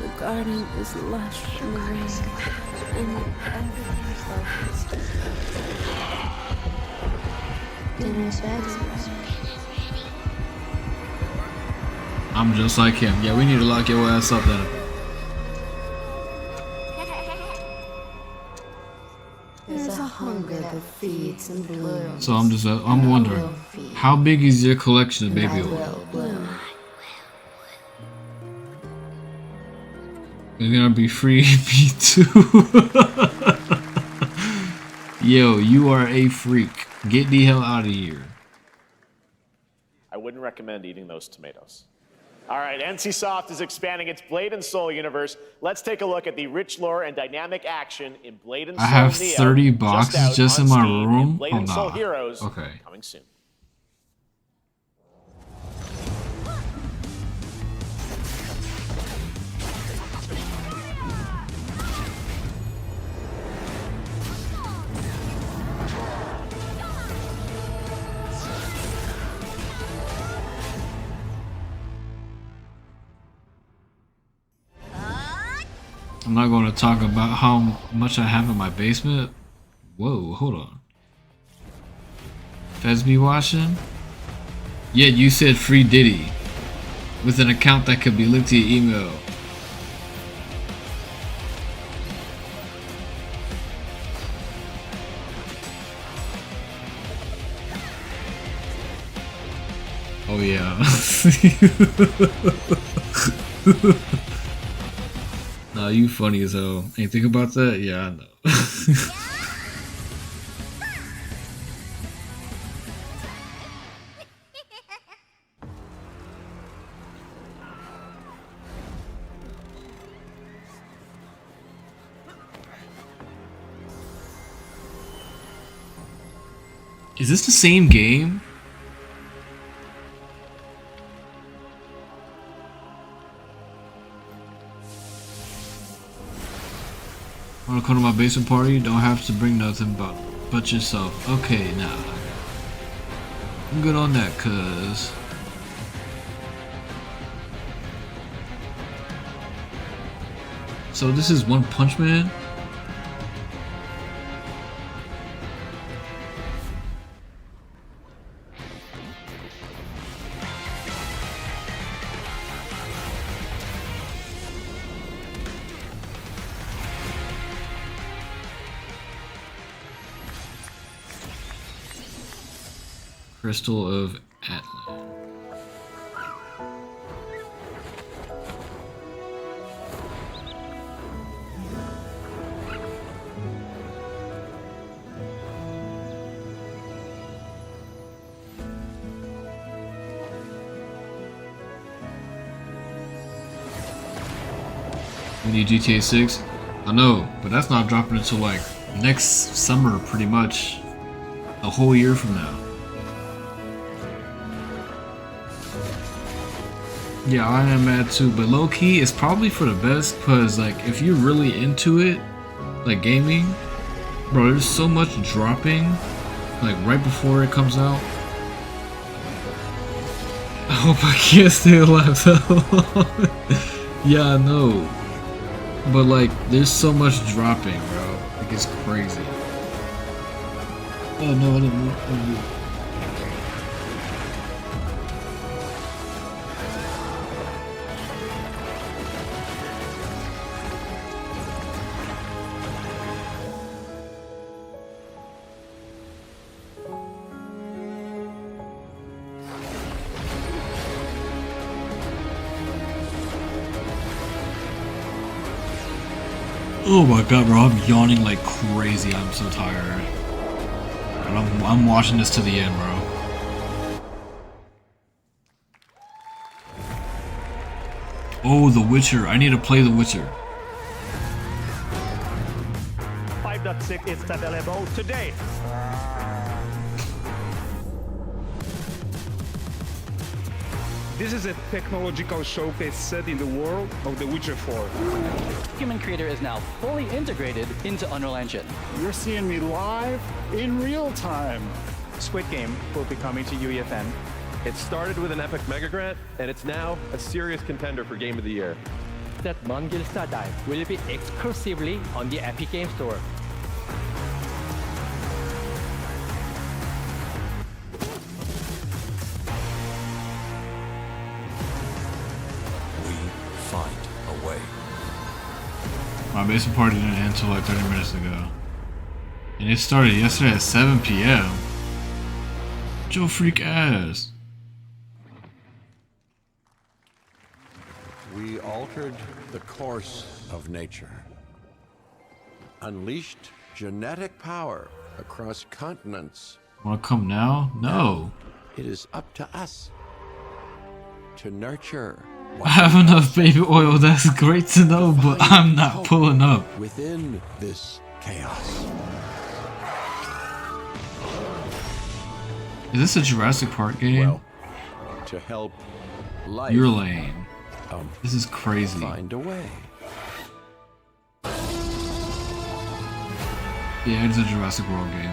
The garden is lush and green, and everything's dinner's ready. I'm just like him. Yeah, we need to lock your ass up then. There's a hunger that feeds and blooms. So I'm wondering, how big is your collection of baby oil? It's gonna be free me too. Yo, you are a freak. Get the hell out of here. I wouldn't recommend eating those tomatoes. All right, NCSoft is expanding its Blade and Soul universe. Let's take a look at the rich lore and dynamic action in Blade and Soul I have Neo, 30 boxes out just on in my Steam, room? and Blade Oh, and Soul nah. Heroes Okay. coming soon. I'm not going to talk about how much I have in my basement. Whoa, hold on. Fez be watching? Yeah, you said free Diddy. With an account that could be linked to your email. Oh yeah. Nah, you funny as hell. Ain't think about that? Yeah, I know. Is this the same game? Wanna come to my basement party? Don't have to bring nothing but yourself. Okay, nah. I'm good on that, cuz. So this is One Punch Man? Crystal of Atlan. We need GTA 6. I know, but that's not dropping until like next summer, pretty much. A whole year from now. Yeah, I am mad too, but low key, it's probably for the best, cause like if you're really into it, like gaming, Bro, there's so much dropping, like right before it comes out. I hope I can't stay alive that long. Yeah, I know. But like, there's so much dropping, bro. Like, it's crazy. Oh no, I didn't move. Oh my god, bro, I'm yawning like crazy. I'm so tired. And I'm watching this to the end, bro. Oh, The Witcher. I need to play The Witcher. 5.6 is available today. This is a technological showcase set in the world of The Witcher 4. Human Creator is now fully integrated into Unreal Engine. You're seeing me live in real time. Squid Game will be coming to UEFN. It started with an epic mega grant, and it's now a serious contender for Game of the Year. That Mongilsta Dive will be exclusively on the Epic Game Store. Find a way. My basement party didn't end until like 30 minutes ago. And it started yesterday at 7 p.m. Joe freak ass. We altered the course of nature. Unleashed genetic power across continents. Wanna come now? No. It is up to us to nurture. I have enough baby oil, that's great to know, but I'm not pulling up. Within this chaos. Is this a Jurassic Park game? Well, to help life. You're lame. This is crazy. Find a way. Yeah, it's a Jurassic World game.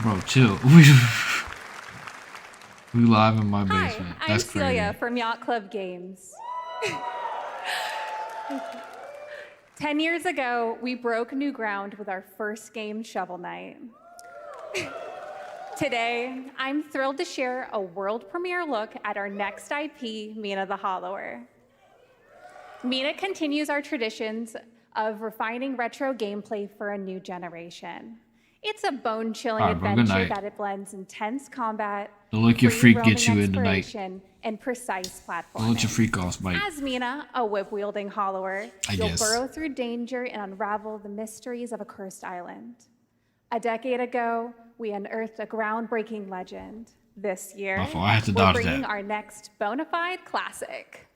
Bro, chill. We live in my basement. Hi, That's I'm Celia crazy. from Yacht Club Games. 10 years ago, we broke new ground with our first game, Shovel Knight. Today, I'm thrilled to share a world premiere look at our next IP, Mina the Hollower. Mina continues our traditions of refining retro gameplay for a new generation. It's a bone-chilling All right, bro, good adventure night. that it blends intense combat, Don't let your free freak get roaming you in tonight. exploration, and precise platforming. Don't let your freak off, Mike. As Mina, a whip-wielding hollower, I you'll guess. burrow through danger and unravel the mysteries of a cursed island. A decade ago, we unearthed a groundbreaking legend. This year, My fault, I had to we're dodge bringing that. our next bona fide classic.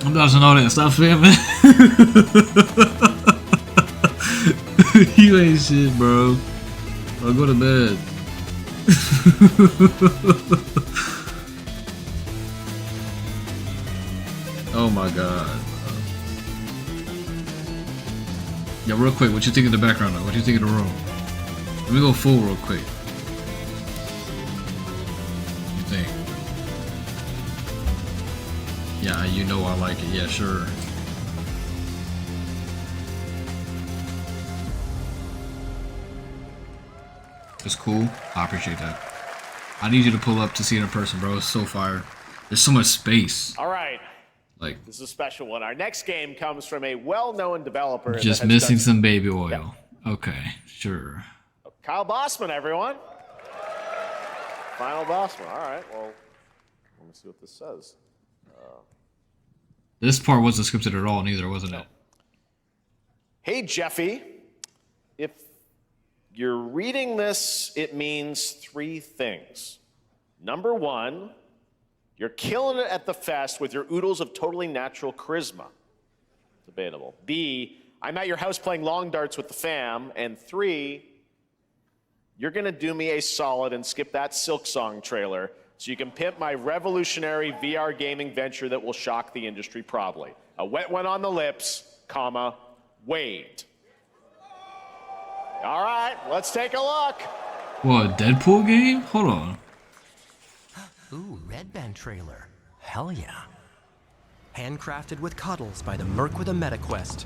I'm dodging all that. Stop spamming. You ain't shit, bro. I'll go to bed. Oh my god. Yeah, real quick, what you think of the background though? What do you think of the room? Let me go full real quick. What you think? Yeah, you know I like it. Yeah, sure. It's cool. I appreciate that. I need you to pull up to see it in person, bro. It's so fire. There's so much space. All right. Like, This is a special one. Our next game comes from a well-known developer. that just has missing done- some baby oil. Okay, sure. Kyle Bossman, everyone. Final Bossman. All right. Well, let me see what this says. This part wasn't scripted at all, neither, wasn't it? Hey, Jeffy. If you're reading this, it means 3 things. Number 1, you're killing it at the fest with your oodles of totally natural charisma. Debatable. B, I'm at your house playing long darts with the fam. And 3, you're gonna do me a solid and skip that Silksong trailer so you can pimp my revolutionary VR gaming venture that will shock the industry probably. A wet one on the lips, comma, Wade. All right, let's take a look. What, a Deadpool game? Hold on. Ooh, Red Band trailer. Hell yeah. Handcrafted with cuddles by the Merc with a MetaQuest.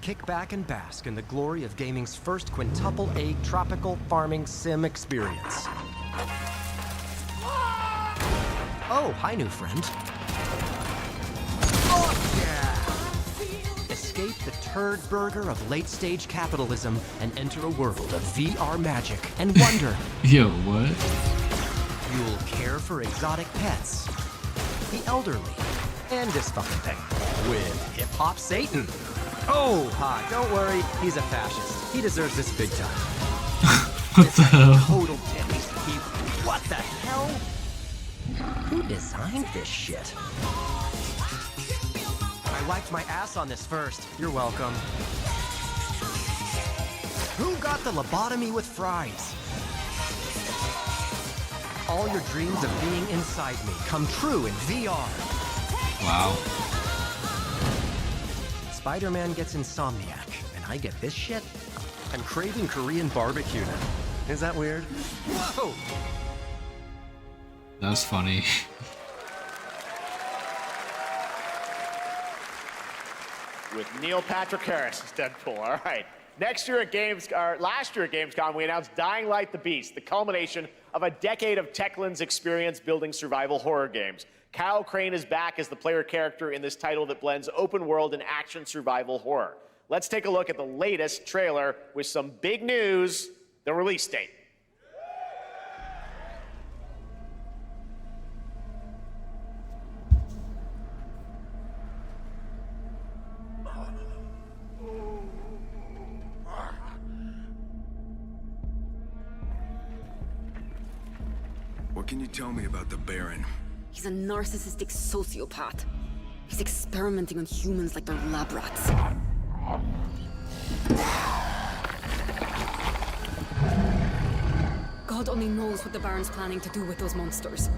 Kick back and bask in the glory of gaming's first quintuple A tropical farming sim experience. Oh, hi, new friend. Oh, yeah! Escape the turd burger of late-stage capitalism and enter a world of VR magic and wonder. Yo, what? You'll care for exotic pets, the elderly, and this fucking thing with hip-hop Satan. Oh, hi, don't worry, he's a fascist. He deserves this big time. What the hell? Total dimmies. What the hell? Who designed this shit? I wiped my ass on this first. You're welcome. Who got the lobotomy with fries? All your dreams of being inside me come true in VR. Wow. Spider-Man gets Insomniac, and I get this shit? I'm craving Korean barbecue now. Is that weird? Whoa! That's funny. With Neil Patrick Harris as Deadpool. All right. Last year at Gamescom, we announced Dying Light: The Beast, the culmination of a decade of Techland's experience building survival horror games. Kyle Crane is back as the player character in this title that blends open world and action survival horror. Let's take a look at the latest trailer with some big news, the release date. What can you tell me about the Baron? He's a narcissistic sociopath. He's experimenting on humans like they're lab rats. God only knows what the Baron's planning to do with those monsters.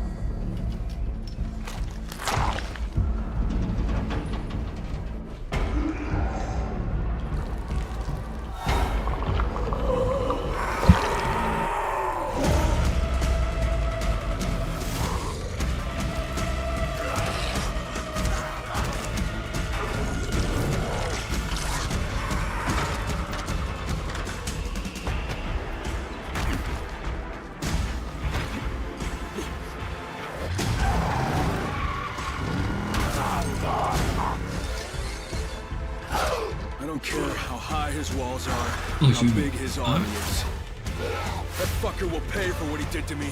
I don't care how high his walls are, Oh, how big his army is. That fucker will pay for what he did to me.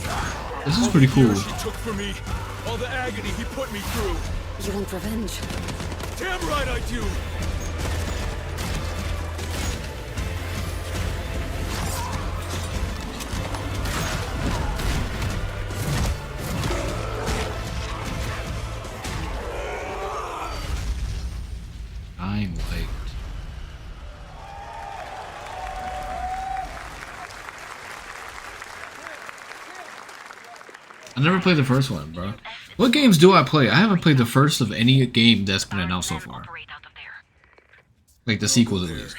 This is pretty cool. All the years he took from me, all the agony he put me through. You want revenge? Damn right I do! I'm late. I never played the first one, bro. What games do I play? I haven't played the first of any game that's been announced so far. Like the sequels at least.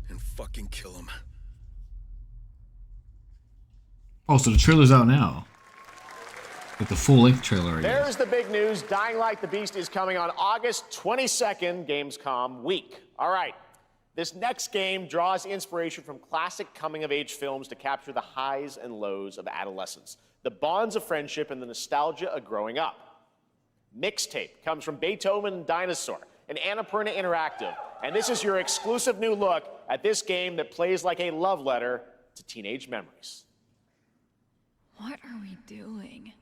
And fucking kill him. Oh, so the trailer's out now. Like the full-length trailer, I guess. There's the big news. Dying Light: The Beast is coming on August 22nd, Gamescom week. All right. This next game draws inspiration from classic coming-of-age films to capture the highs and lows of adolescence, the bonds of friendship, and the nostalgia of growing up. Mixtape comes from Beethoven and Dinosaur and Annapurna Interactive, and this is your exclusive new look at this game that plays like a love letter to teenage memories. What are we doing?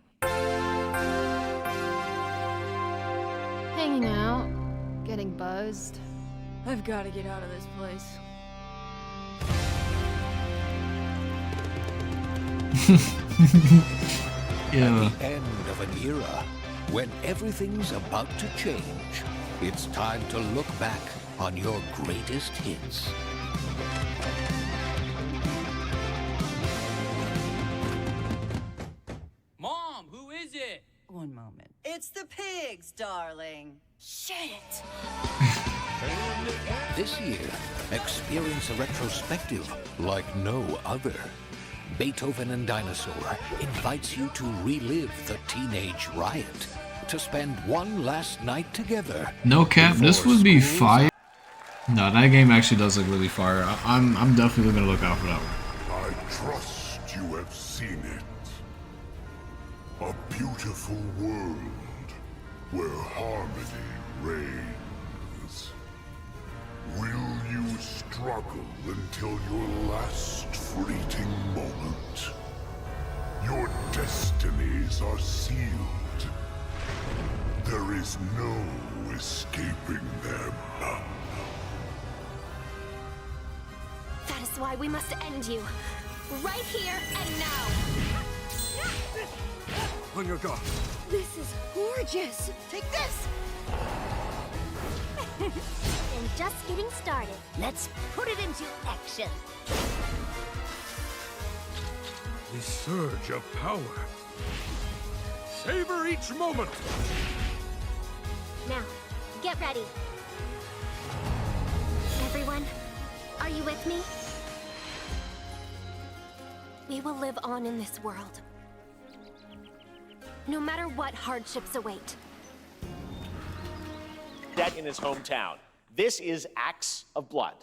Hanging out, getting buzzed. I've got to get out of this place. Yeah. At the end of an era, when everything's about to change, it's time to look back on your greatest hits. Mom, who is it? One moment. It's the pigs, darling. Shit! This year, experience a retrospective like no other. Beethoven and Dinosaur invites you to relive the teenage riot, to spend one last night together. No cap, this would be fire. No, that game actually does look really fire. I'm definitely gonna look out for that one. I trust you have seen it. A beautiful world where harmony reigns. Will you struggle until your last fleeting moment? Your destinies are sealed. There is no escaping them. That is why we must end you. Right here and now. On your guard. This is gorgeous. Take this. And just getting started. Let's put it into action. The surge of power. Savor each moment. Now, get ready. Everyone, are you with me? We will live on in this world. No matter what hardships await. That in his hometown. This is Acts of Blood.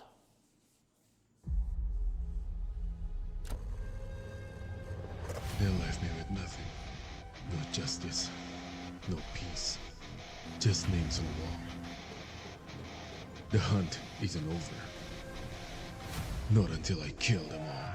They left me with nothing. No justice, no peace, just names on the wall. The hunt isn't over. Not until I kill them all.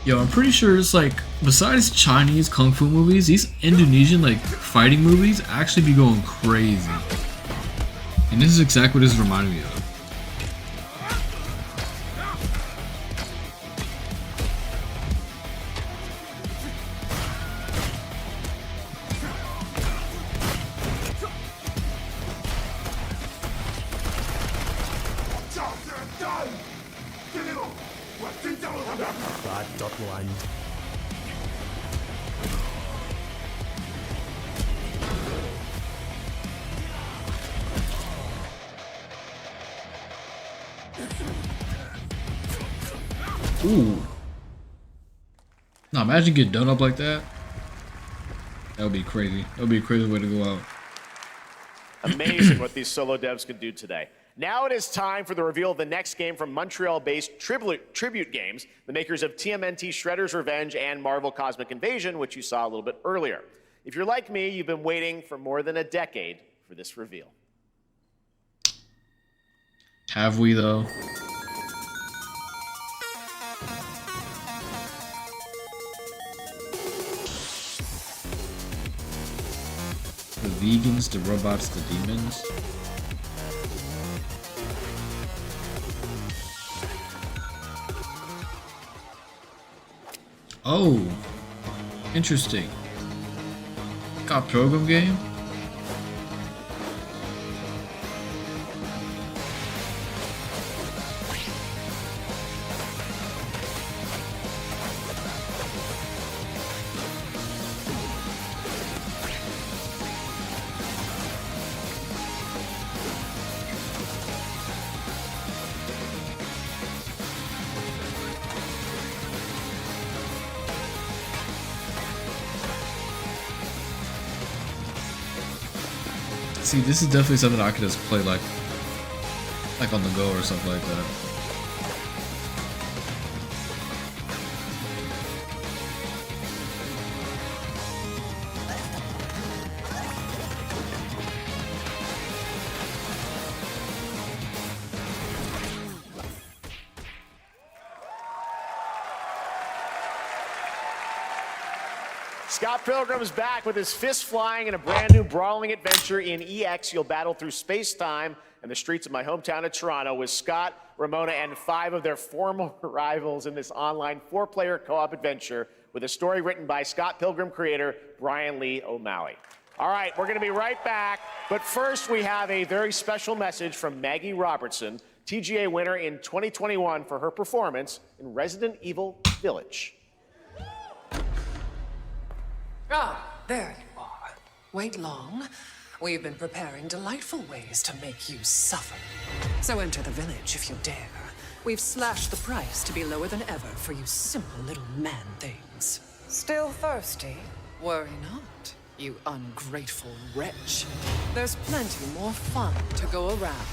Yo, I'm pretty sure it's like, besides Chinese kung fu movies, these Indonesian like fighting movies actually be going crazy. And this is exactly what this is reminding me of. God.1. Ooh. Now imagine getting done up like that. That would be crazy. That would be a crazy way to go out. Amazing what these solo devs could do today. Now it is time for the reveal of the next game from Montreal-based Tribute Games, the makers of TMNT Shredder's Revenge and Marvel Cosmic Invasion, which you saw a little bit earlier. If you're like me, you've been waiting for more than a decade for this reveal. Have we though? The vegans, the robots, the demons. Oh, interesting. Got program game? See, this is definitely something I could just play like on the go or something like that. Scott Pilgrim is back with his fists flying in a brand new brawling adventure in EX. You'll battle through space-time and the streets of my hometown of Toronto with Scott, Ramona, and 5 of their former rivals in this online 4-player co-op adventure with a story written by Scott Pilgrim creator Brian Lee O'Malley. All right, we're going to be right back, but first we have a very special message from Maggie Robertson, TGA winner in 2021 for her performance in Resident Evil Village. Ah, there you are. Wait long. We've been preparing delightful ways to make you suffer. So enter the village if you dare. We've slashed the price to be lower than ever for you simple little man things. Still thirsty? Worry not, you ungrateful wretch. There's plenty more fun to go around.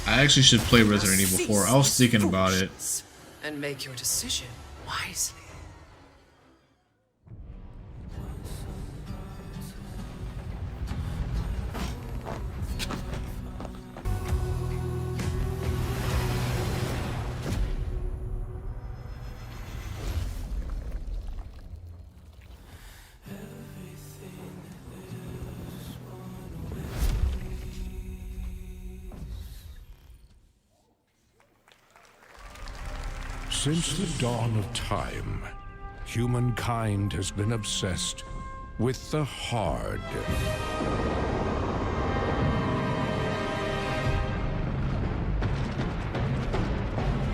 I actually should play Resident Evil 4. I was thinking about it. And make your decision wisely. Since the dawn of time, humankind has been obsessed with the hard.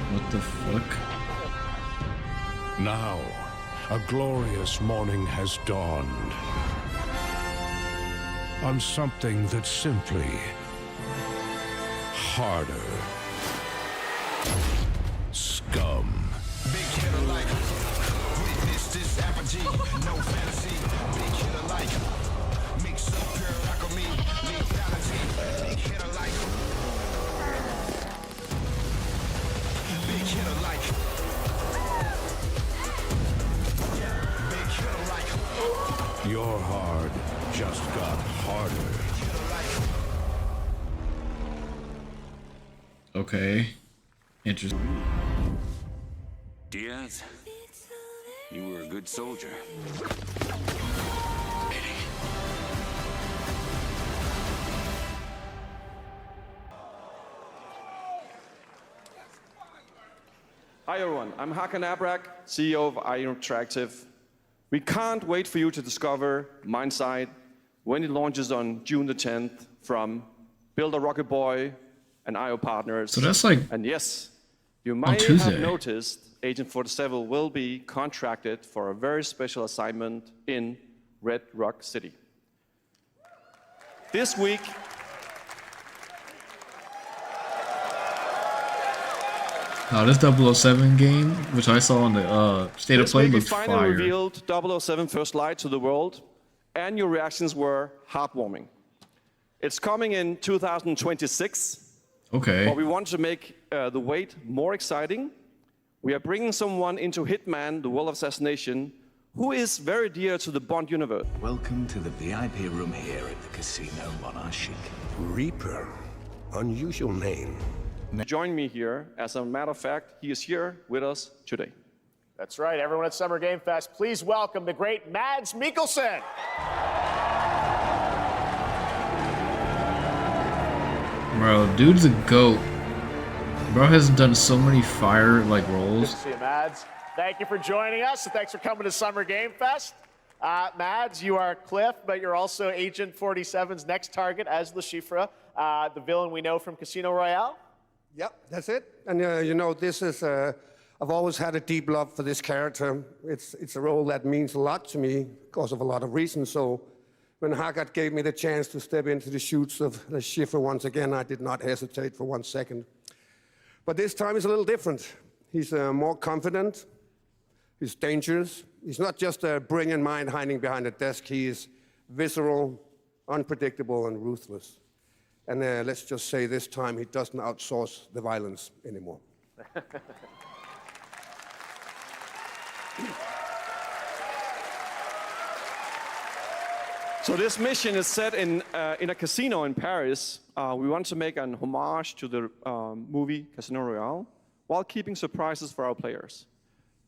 What the fuck? Now, a glorious morning has dawned on something that's simply harder. Scum. Big hitter like witness this apogee, no fantasy. Big hitter like mix up pure alchemy, lethality. Big hitter like big hitter like big hitter like Your hard just got harder. Okay. Interesting. Diaz, you were a good soldier. Hi everyone, I'm Hakan Abrak, CEO of IO Interactive. We can't wait for you to discover Mindside when it launches on June the 10th from Build a Rocket Boy and IO partners. So that's like and yes, you might have noticed Agent 47 will be contracted for a very special assignment in Red Rock City. This week, this 007 game, which I saw on the State of Play, looks finally fire. revealed 007 First Light to the world, and your reactions were heartwarming. It's coming in 2026. Okay. But we want to make the wait more exciting. We are bringing someone into Hitman, the World of Assassination, who is very dear to the Bond universe. Welcome to the VIP room here at the Casino Monarchic. Reaper. Unusual name. Join me here. As a matter of fact, he is here with us today. That's right, everyone at Summer Game Fest, please welcome the great Mads Mikkelsen. Bro, dude's a goat. Bro has done so many fire roles. Good to see you, Mads. Thank you for joining us, and thanks for coming to Summer Game Fest. Mads, you are Cliff, but you're also Agent 47's next target as Le Chiffre, the villain we know from Casino Royale. Yep, that's it. And you know, this is, I've always had a deep love for this character. It's a role that means a lot to me because of a lot of reasons. So when Haggard gave me the chance to step into the shoes of Le Chiffre once again, I did not hesitate for 1 second. But this time is a little different. He's more confident. He's dangerous. He's not just a brilliant mind hiding behind a desk. He is visceral, unpredictable, and ruthless. And let's just say this time he doesn't outsource the violence anymore. So this mission is set in a casino in Paris. We want to make an homage to the movie Casino Royale while keeping surprises for our players.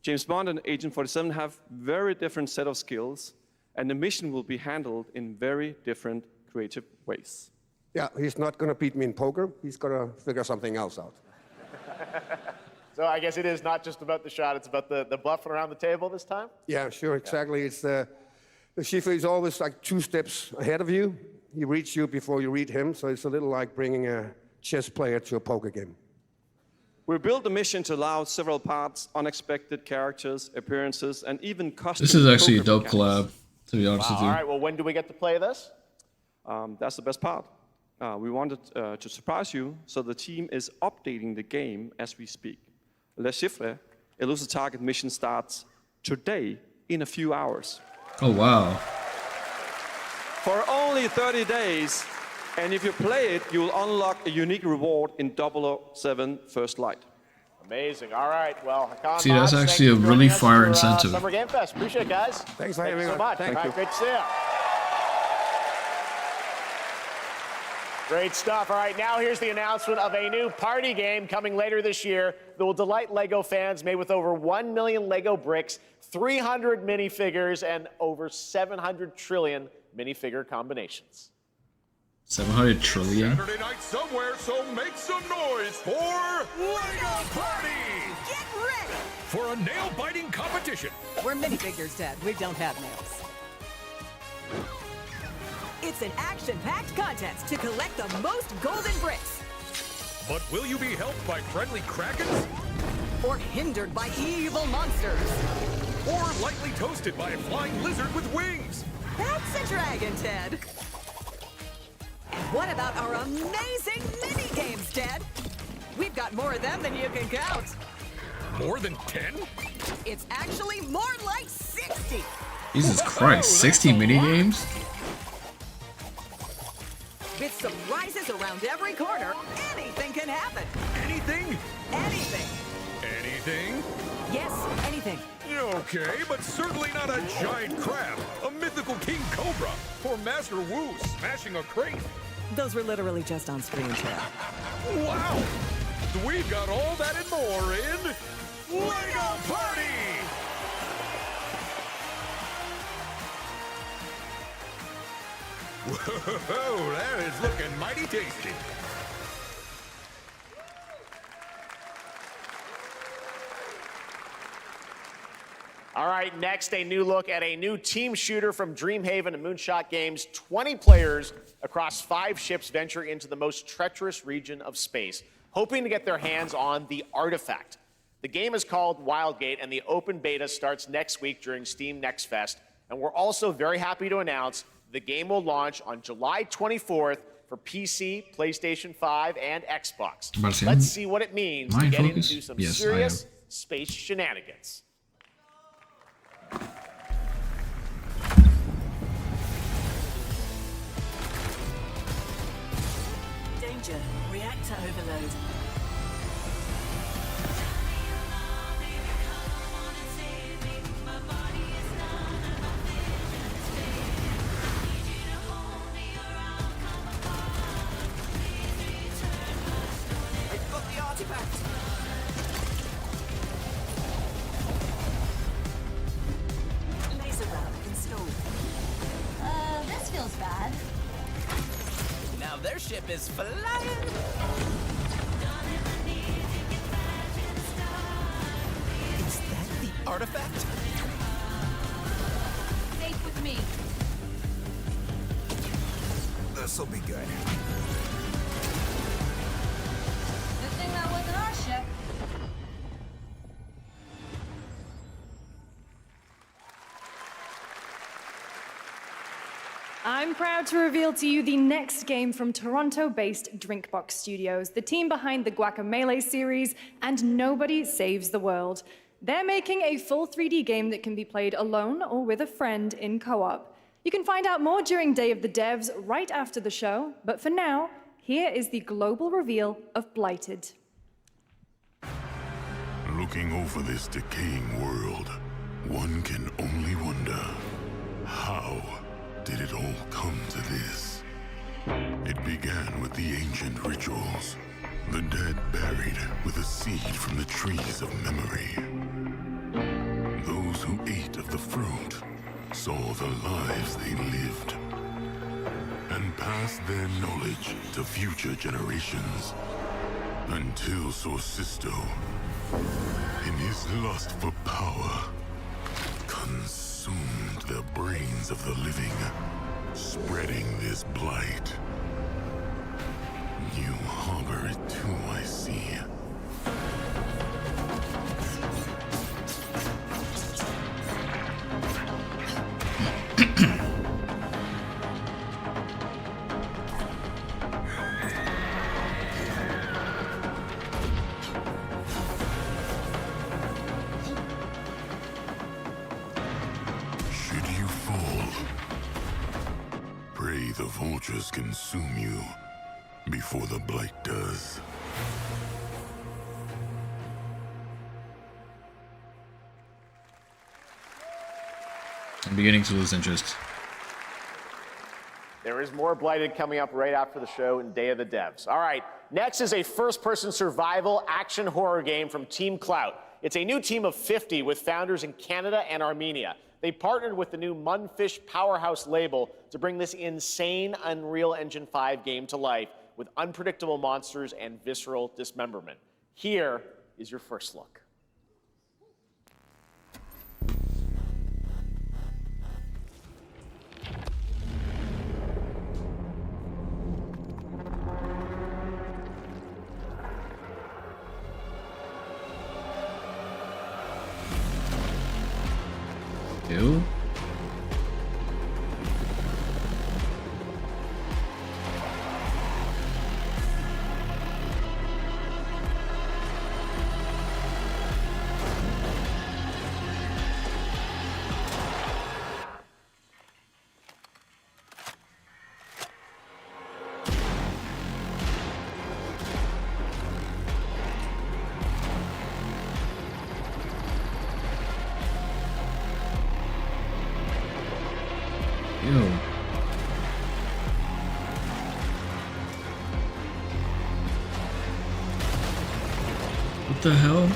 James Bond and Agent 47 have very different set of skills, and the mission will be handled in very different creative ways. Yeah, he's not going to beat me in poker. He's going to figure something else out. So I guess it is not just about the shot, it's about the bluffing around the table this time? Yeah, sure, exactly. It's the Shifu is always like 2 steps ahead of you. He reads you before you read him, so it's a little like bringing a chess player to a poker game. We built the mission to allow several parts, unexpected characters, appearances, and even custom. This is actually a poker dope collab, to be honest with you. All right, well, when do we get to play this? That's the best part. We wanted to surprise you, so the team is updating the game as we speak. Le Chiffre, Elusive Target mission starts today in a few hours. Oh, wow. For only 30 days, and if you play it, you will unlock a unique reward in 007 First Light. Amazing. All right. Well, Hakan See, that's Mods, actually thank a you for really joining us fire for, incentive. Summer Game Fest. Appreciate it, guys. Thanks for Thank having you me. so much. Thank All right, you. great to see you. Great stuff. All right, now here's the announcement of a new party game coming later this year that will delight LEGO fans, made with over 1 million LEGO bricks, 300 minifigures, and over 700 trillion minifigure combinations. 700 trillion? Saturday night somewhere, so make some noise for LEGO Party! Get ready! For a nail-biting competition. We're minifigures, Dad. We don't have nails. It's an action-packed contest to collect the most golden bricks. But will you be helped by friendly krakens? Or hindered by evil monsters. Or lightly toasted by a flying lizard with wings? That's a dragon, Ted. And what about our amazing mini-games, Ted? We've got more of them than you can count. More than 10? It's actually more like 60. Jesus Christ, 60 minigames? With surprises around every corner, anything can happen. Anything? Anything. Anything? Yes, anything. Okay, but certainly not a giant crab, a mythical king cobra, or Master Wu smashing a crate. Those were literally just on screen, Ted. Wow! We've got all that and more in LEGO Party! Whoa, that is looking mighty tasty. All right, next, a new look at a new team shooter from Dreamhaven and Moonshot Games. 20 players across 5 ships venture into the most treacherous region of space, hoping to get their hands on the Artifact. The game is called Wildgate, and the open beta starts next week during Steam Next Fest. And we're also very happy to announce the game will launch on July 24th for PC, PlayStation 5, and Xbox. Let's see what it means to get into some serious space shenanigans. Danger. Reactor overload. I've got the artifact. Laser run installed. This feels bad. Now their ship is flying. Is that the artifact? Safe with me. This'll be good. Good thing that wasn't our ship. I'm proud to reveal to you the next game from Toronto-based Drinkbox Studios, the team behind the Guacamelee series and Nobody Saves the World. They're making a full 3D game that can be played alone or with a friend in co-op. You can find out more during Day of the Devs right after the show, but for now, here is the global reveal of Blighted. Looking over this decaying world, one can only wonder, how did it all come to this? It began with the ancient rituals, the dead buried with a seed from the trees of memory. Those who ate of the fruit saw the lives they lived and passed their knowledge to future generations until Sorcisto, in his lust for power, consumed the brains of the living, spreading this blight. You harbor it too, I see. Should you fall, pray the vultures consume you before the blight does. I'm beginning to lose interest. There is more Blighted coming up right after the show in Day of the Devs. All right, next is a first-person survival action horror game from Team Clout. It's a new team of 50 with founders in Canada and Armenia. They partnered with the new Munfish Powerhouse label to bring this insane Unreal Engine 5 game to life with unpredictable monsters and visceral dismemberment. Here is your first look. Ew. Ew. What the hell?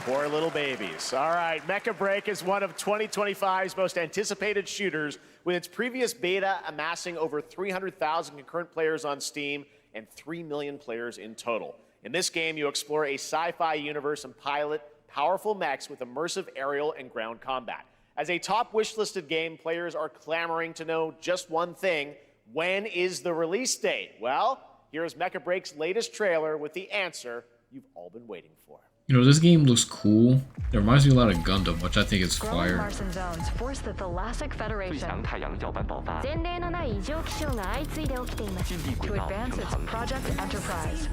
Poor little babies. All right, Mecha Break is one of 2025's most anticipated shooters, with its previous beta amassing over 300,000 concurrent players on Steam and 3 million players in total. In this game, you explore a sci-fi universe and pilot powerful mechs with immersive aerial and ground combat. As a top wishlisted game, players are clamoring to know just one thing: when is the release date? Well, here's Mecha Break's latest trailer with the answer you've all been waiting for. You know, this game looks cool. It reminds me a lot of Gundam, which I think is Growing fire. Martian zones force the Thalassic Federation to advance its Project Enterprise.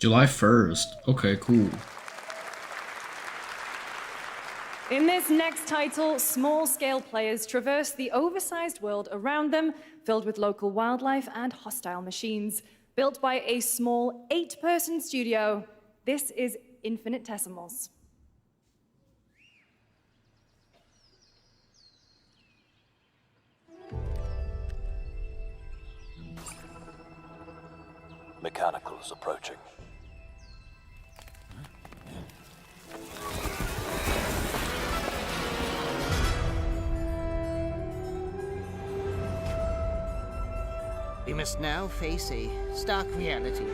July 1st. Okay, cool. In this next title, small-scale players traverse the oversized world around them, filled with local wildlife and hostile machines. Built by a small 8-person studio, this is Infinitesimals. Mechanicals approaching. We must now face a stark reality.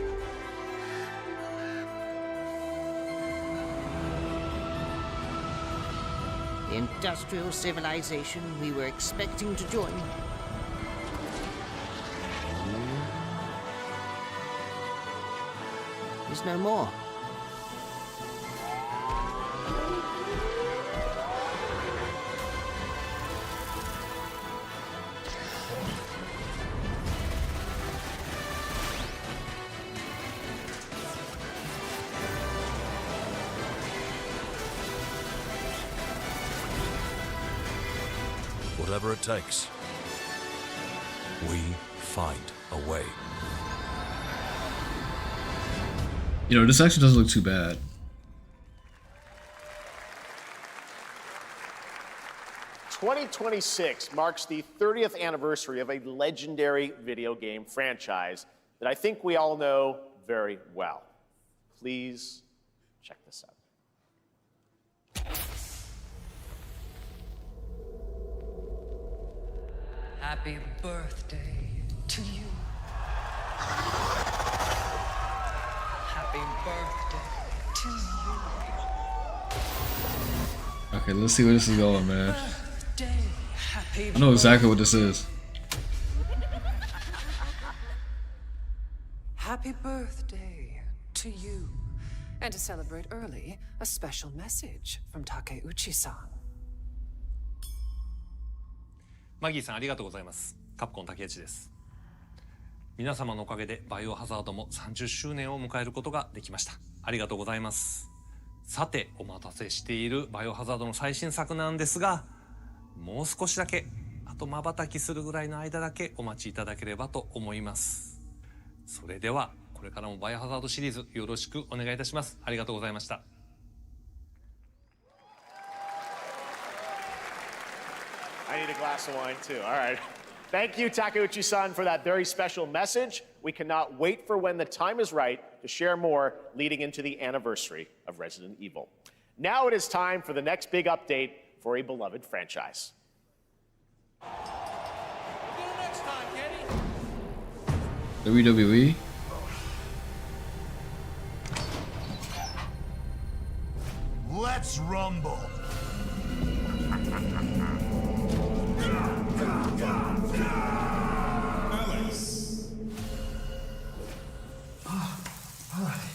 The industrial civilization we were expecting to join is no more. Whatever it takes, we find a way. You know, this actually doesn't look too bad. "2026 marks the 30th anniversary of a legendary video game franchise that I think we all know very well. Please check this out. Happy birthday to you. Happy birthday to you. Okay, let's see where this is going, man. Happy I know exactly what this is. Happy birthday to you. And to celebrate early, a special message from Takeuchi-san. マギーさんありがとうございます。カプコン竹内です。皆様のおかげでバイオハザードも30周年を迎えることができました。ありがとうございます。さて、お待たせしているバイオハザードの最新作なんですが、もう少しだけ、あと瞬きするぐらいの間だけお待ちいただければと思います。それでは、これからもバイオハザードシリーズよろしくお願いいたします。ありがとうございました。I need a glass of wine too. All right. Thank you, Takeuchi-san, for that very special message. We cannot wait for when the time is right to share more leading into the anniversary of Resident Evil. Now it is time for the next big update for a beloved franchise. WWE? Let's rumble. Alex. All right.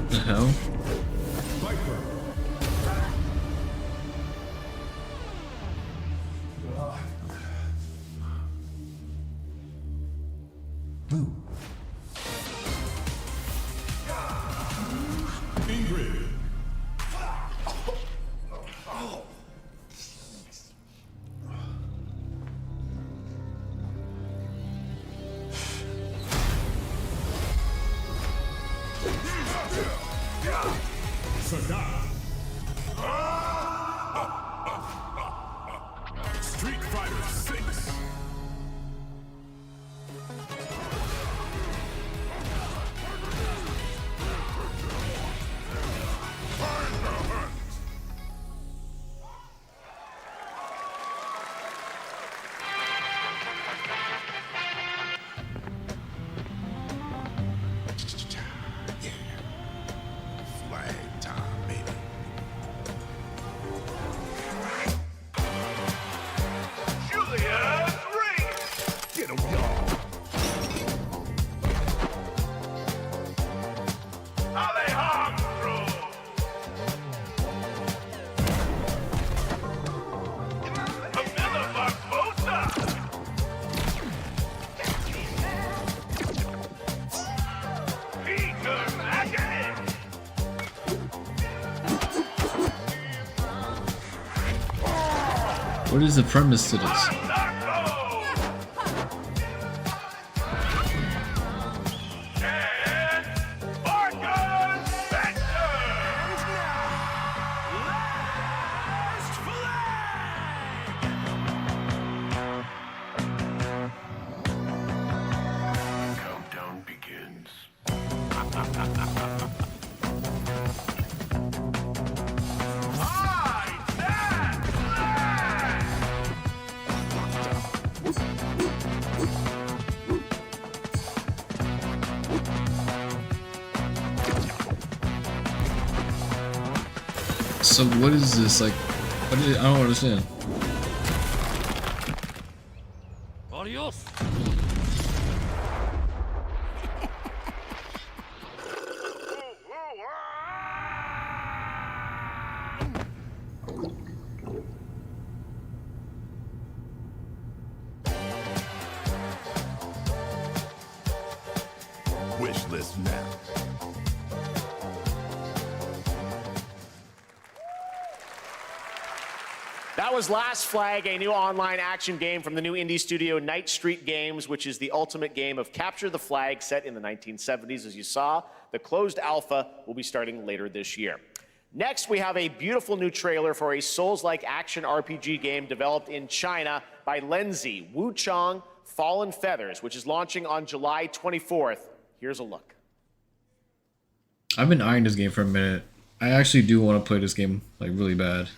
The hell? Boo. Ingrid. Sagat. Street Fighter 6. Flag time, baby. Surely What is the premise to this? Countdown begins. So what is this like? I don't understand. Adios. Wish list now. That was Last Flag, a new online action game from the new indie studio Night Street Games, which is the ultimate game of capture the flag set in the 1970s. As you saw, the closed alpha will be starting later this year. Next, we have a beautiful new trailer for a Souls-like action RPG game developed in China by Lenzi, Wuchang Fallen Feathers, which is launching on July 24th. Here's a look. I've been eyeing this game for a minute. I actually do want to play this game like really bad.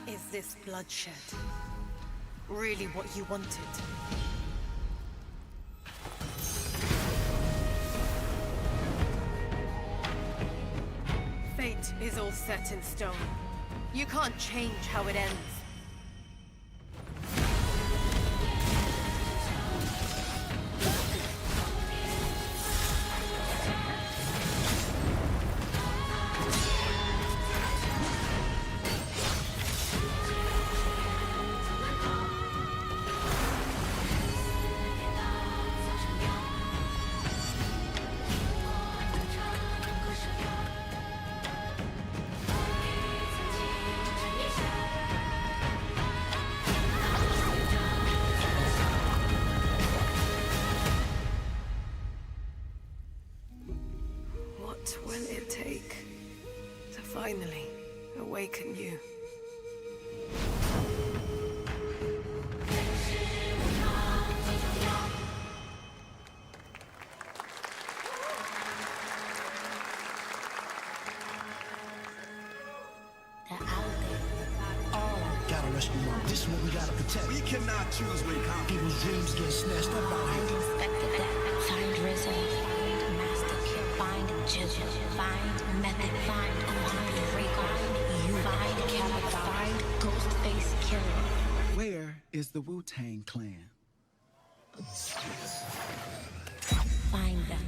Is this bloodshed really what you wanted? Fate is all set in stone. You can't change how it ends. What will it take to finally awaken you? Gotta rescue them. This is what we gotta protect. We cannot choose when people's dreams get snatched up out here. Find Rizzo, find Master Kill, find Jizzle, find Method, find Ray, find you, find Cabot, find Ghostface Killer. Where is the Wu-Tang Clan? Find them.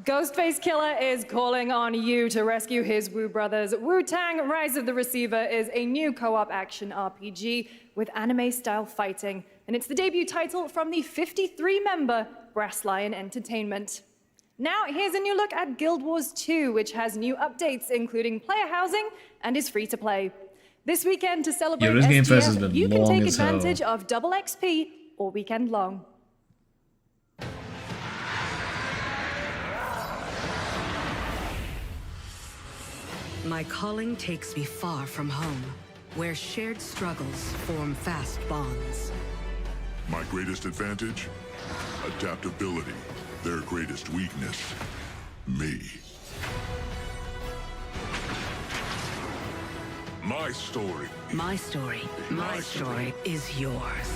Ghostface Killer is calling on you to rescue his Wu brothers. Wu-Tang Rise of the Receiver is a new co-op action RPG with anime-style fighting, and it's the debut title from the 53-member Brass Lion Entertainment. Now, here's a new look at Guild Wars 2, which has new updates, including player housing, and is free to play. This weekend, to celebrate this Game Fest has SGF, been you can long take as hell. advantage of double XP all weekend long. My calling takes me far from home, where shared struggles form fast bonds. My greatest advantage? Adaptability. Their greatest weakness? Me. My story. My story is yours.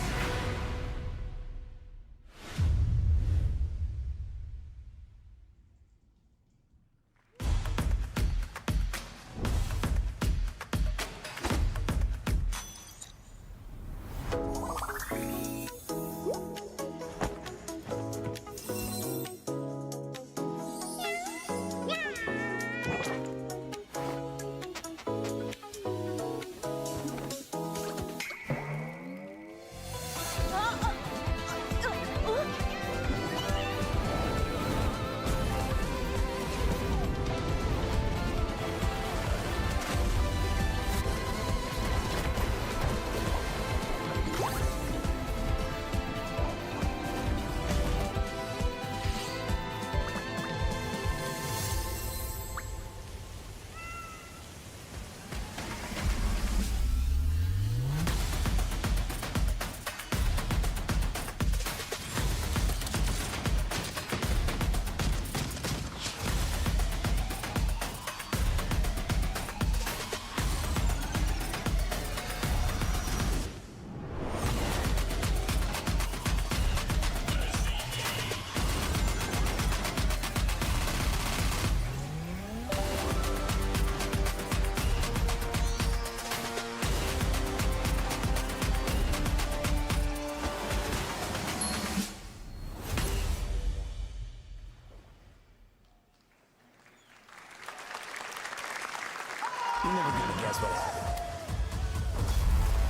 never gonna guess what happened.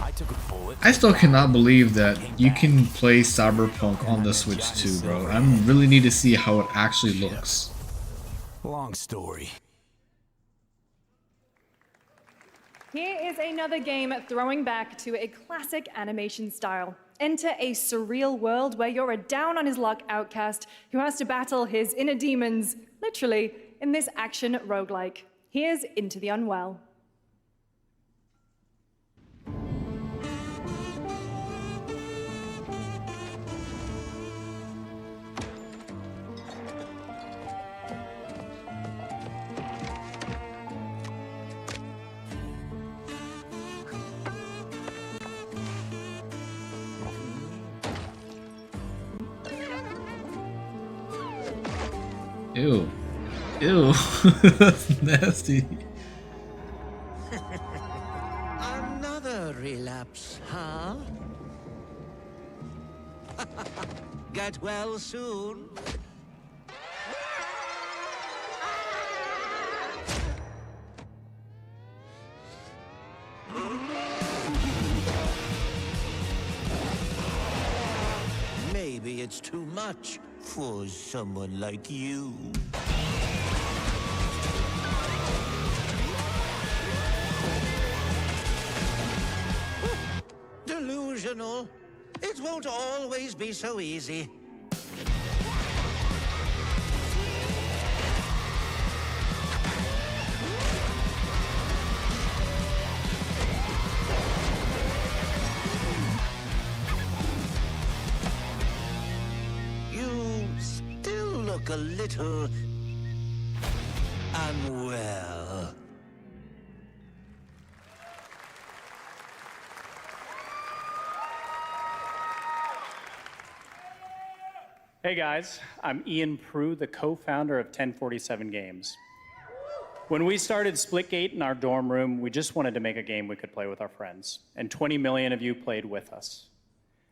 I took a bullet. I still cannot believe that you can play Cyberpunk on the Switch too, bro. I really need to see how it actually looks. Long story. Here is another game throwing back to a classic animation style. Enter a surreal world where you're a down-on-his-luck outcast who has to battle his inner demons, literally, in this action roguelike. Here's Into the Unwell. Ew. Ew. That's nasty. Another relapse, huh? Get well soon. Maybe it's too much for someone like you. Delusional. It won't always be so easy. You still look a little unwell. Hey guys, I'm Ian Prue, the co-founder of 1047 Games. When we started Splitgate in our dorm room, we just wanted to make a game we could play with our friends, and 20 million of you played with us.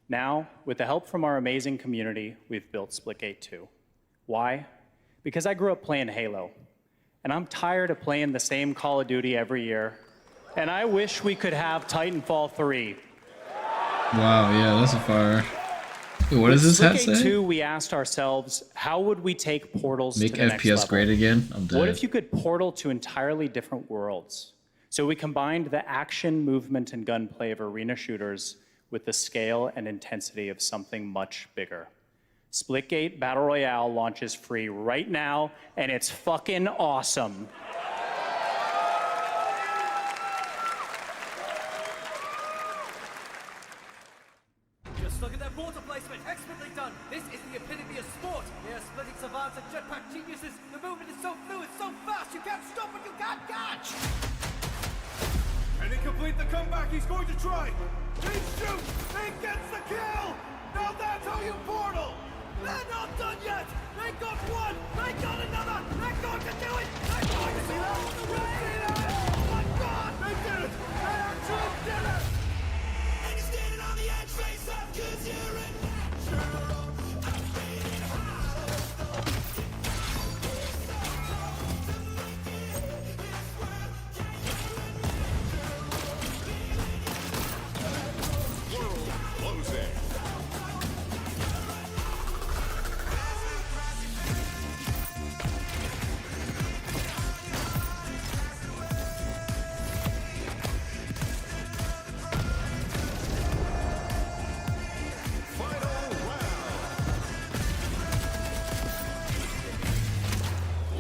Now, with the help from our amazing community, we've built Splitgate 2. Why? Because I grew up playing Halo, and I'm tired of playing the same Call of Duty every year, and I wish we could have Titanfall 3. Wow, yeah, that's a fire. Wait, what does this hat Splitgate say? 2, we asked ourselves, how would we take Portals Make to the next FPS level? great again? I'm dead. What if you could portal to entirely different worlds? So we combined the action, movement, and gunplay of arena shooters with the scale and intensity of something much bigger. Splitgate Battle Royale launches free right now, and it's fucking awesome. Just look at that water placement, expertly done. This is the epitome of sport. They are splitting savants and jetpack geniuses. The movement is so fluid, so fast, you can't stop it, you can't catch. Can he complete the comeback? He's going to try. He shoots, he gets the kill. Now that's how you portal. They're not done yet. They got one, they got another. They're going to do it. They're going to do it all the way. Oh my God, they did it. They actually did it. And you're standing on the edge, face up, 'cause you're a natural.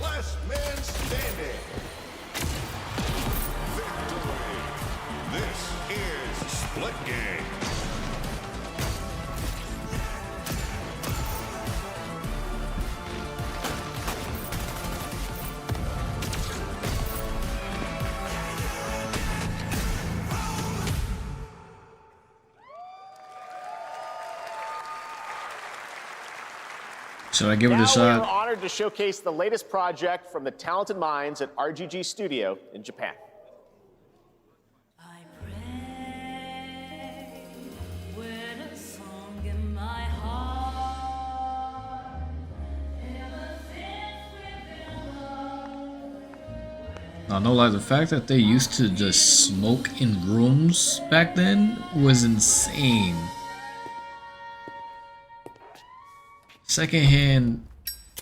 Last man standing. Victory. This is Splitgate. Should I give it a Now we shot? are honored to showcase the latest project from the talented minds at RGG Studio in Japan. No lie, the fact that they used to just smoke in rooms back then was insane. Secondhand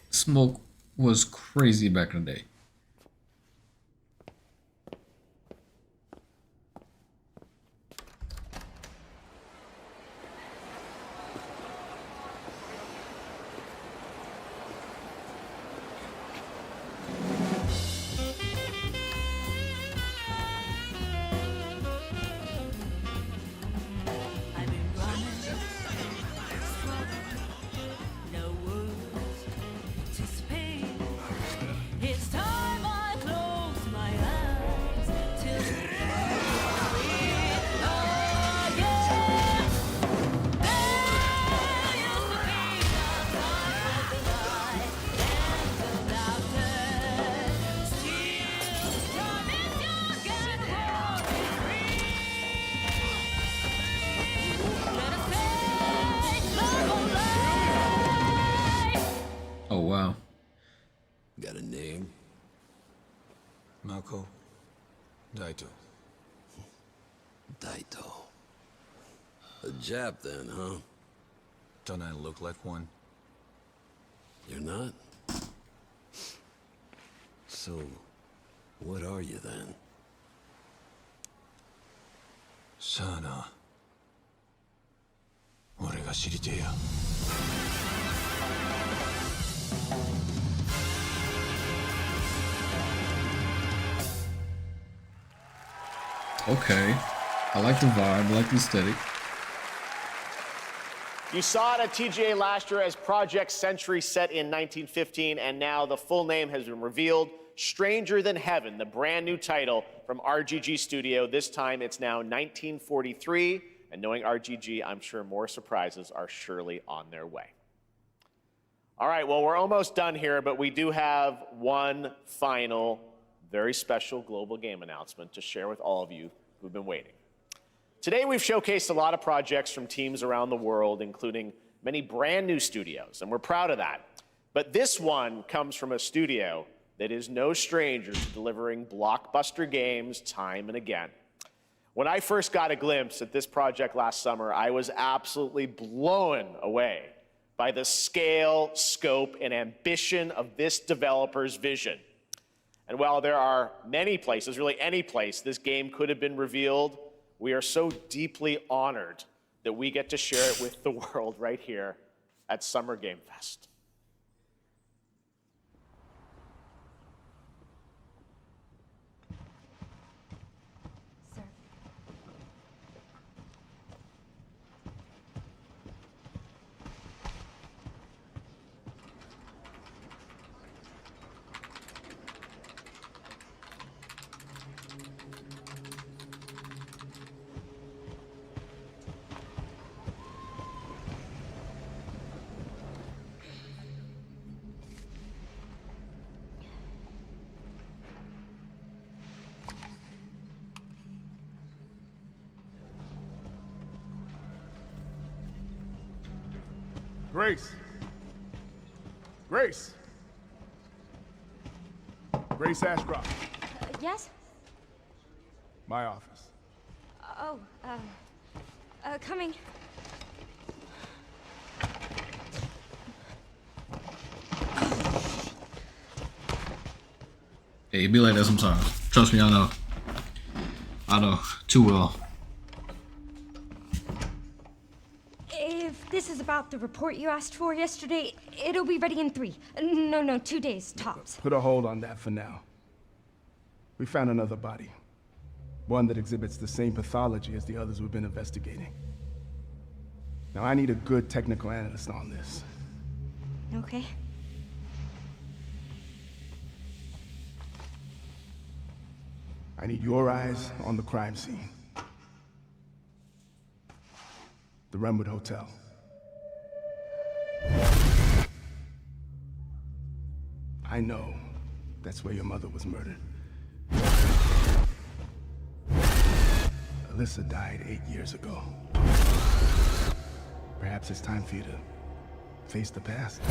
smoke was crazy back in the day. It's time I close my eyes till Oh wow. Got a name? Mako Daito. Daito. A Jap then, huh? Don't I look like one? You're not? So, what are you then? Sana. 俺が知りてえや。Okay. I like the vibe, I like the aesthetic. You saw it at TGA last year as Project Century set in 1915, and now the full name has been revealed. Stranger Than Heaven, the brand new title from RGG Studio. This time it's now 1943, and knowing RGG, I'm sure more surprises are surely on their way. All right, well, we're almost done here, but we do have one final, very special global game announcement to share with all of you who've been waiting. Today, we've showcased a lot of projects from teams around the world, including many brand new studios, and we're proud of that. But this one comes from a studio that is no stranger to delivering blockbuster games time and again. When I first got a glimpse at this project last summer, I was absolutely blown away by the scale, scope, and ambition of this developer's vision. And while there are many places, really any place, this game could have been revealed, we are so deeply honored that we get to share it with the world right here at Summer Game Fest. Grace. Grace. Grace Ashcroft. Yes? My office. Oh, coming. Hey, it be like that sometimes. Trust me, I know. I know. Too well. If this is about the report you asked for yesterday, it'll be ready in 3. No, 2 days, tops. Put a hold on that for now. We found another body. One that exhibits the same pathology as the others we've been investigating. Now, I need a good technical analyst on this. Okay. I need your eyes on the crime scene. The Renwood Hotel. I know that's where your mother was murdered. Alyssa died 8 years ago. Perhaps it's time for you to face the past.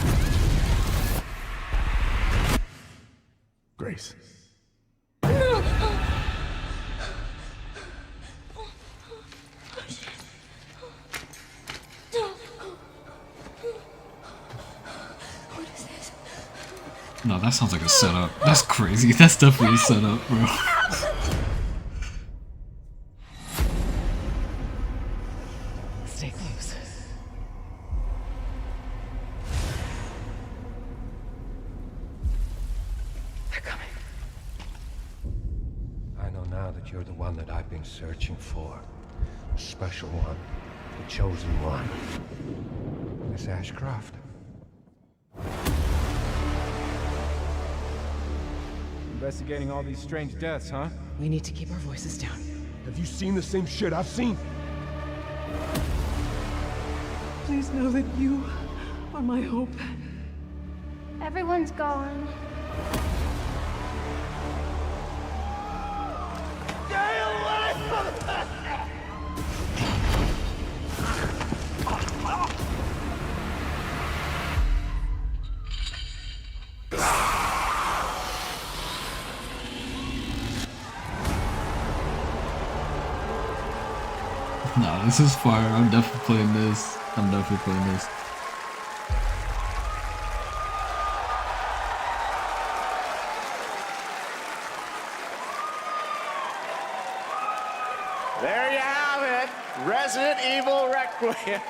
Grace. No! No, that sounds like a setup. That's crazy. That's definitely a setup, bro. Stay close. They're coming. I know now that you're the one that I've been searching for. The special one. The chosen one. Miss Ashcroft. Investigating all these strange deaths, huh? We need to keep our voices down. Have you seen the same shit I've seen? Please know that you are my hope. Everyone's gone. Nah, this is fire. I'm definitely playing this. I'm definitely playing this. There you have it, Resident Evil Requiem.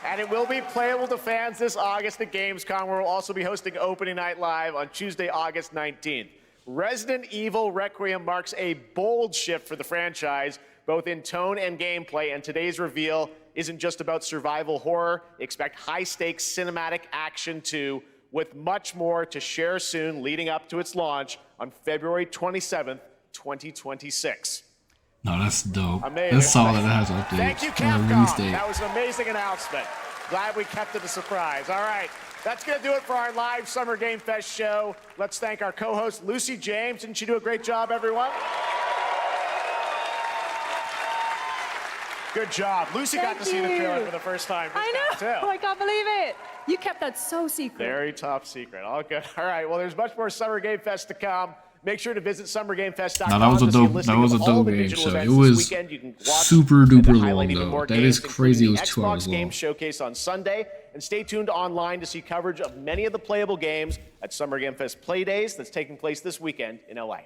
And it will be playable to fans this August at Gamescom, where we'll also be hosting Opening Night Live on Tuesday, August 19th. Resident Evil Requiem marks a bold shift for the franchise, both in tone and gameplay, and today's reveal isn't just about survival horror. Expect high-stakes cinematic action too, with much more to share soon leading up to its launch on February 27th, 2026. No, that's dope. Amazing. That's solid that it has updates. Thank you, Release Capcom. date. That was an amazing announcement. Glad we kept it a surprise. All right, that's going to do it for our live Summer Game Fest show. Let's thank our co-host, Lucy James. Didn't she do a great job, everyone? Good job. Lucy got to see the trailer for the first time. I know. Too. I can't believe it. You kept that so secret. Very top secret. All good. All right. Well, there's much more Summer Game Fest to come. Make sure to visit summergamefest.com. No, that was a dope game show. It was super duper long though. That is crazy. It was 2 hours long. Game Showcase on Sunday, and stay tuned online to see coverage of many of the playable games at Summer Game Fest Play Days that's taking place this weekend in LA.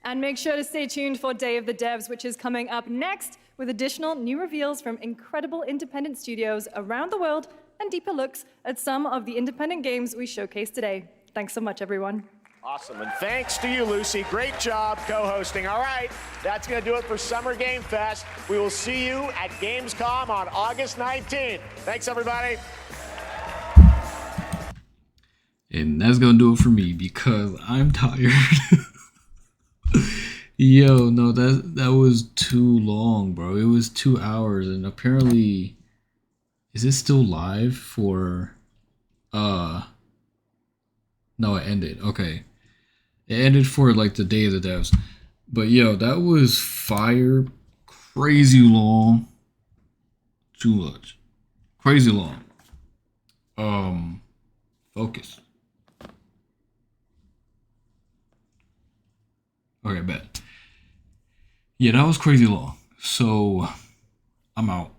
And make sure to stay tuned for Day of the Devs, which is coming up next with additional new reveals from incredible independent studios around the world and deeper looks at some of the independent games we showcased today. Thanks so much, everyone. Awesome, and thanks to you, Lucy. Great job co-hosting. All right, that's going to do it for Summer Game Fest. We will see you at Gamescom on August 19th. Thanks, everybody. And that's gonna do it for me because I'm tired. Yo, no, that was too long, bro. It was 2 hours, and apparently, is it still live for? No, it ended. Okay, it ended for like the Day of the Devs. But yo, that was fire. Crazy long. Too much. Crazy long. Focus. Okay, bet. Yeah, that was crazy long. So, I'm out.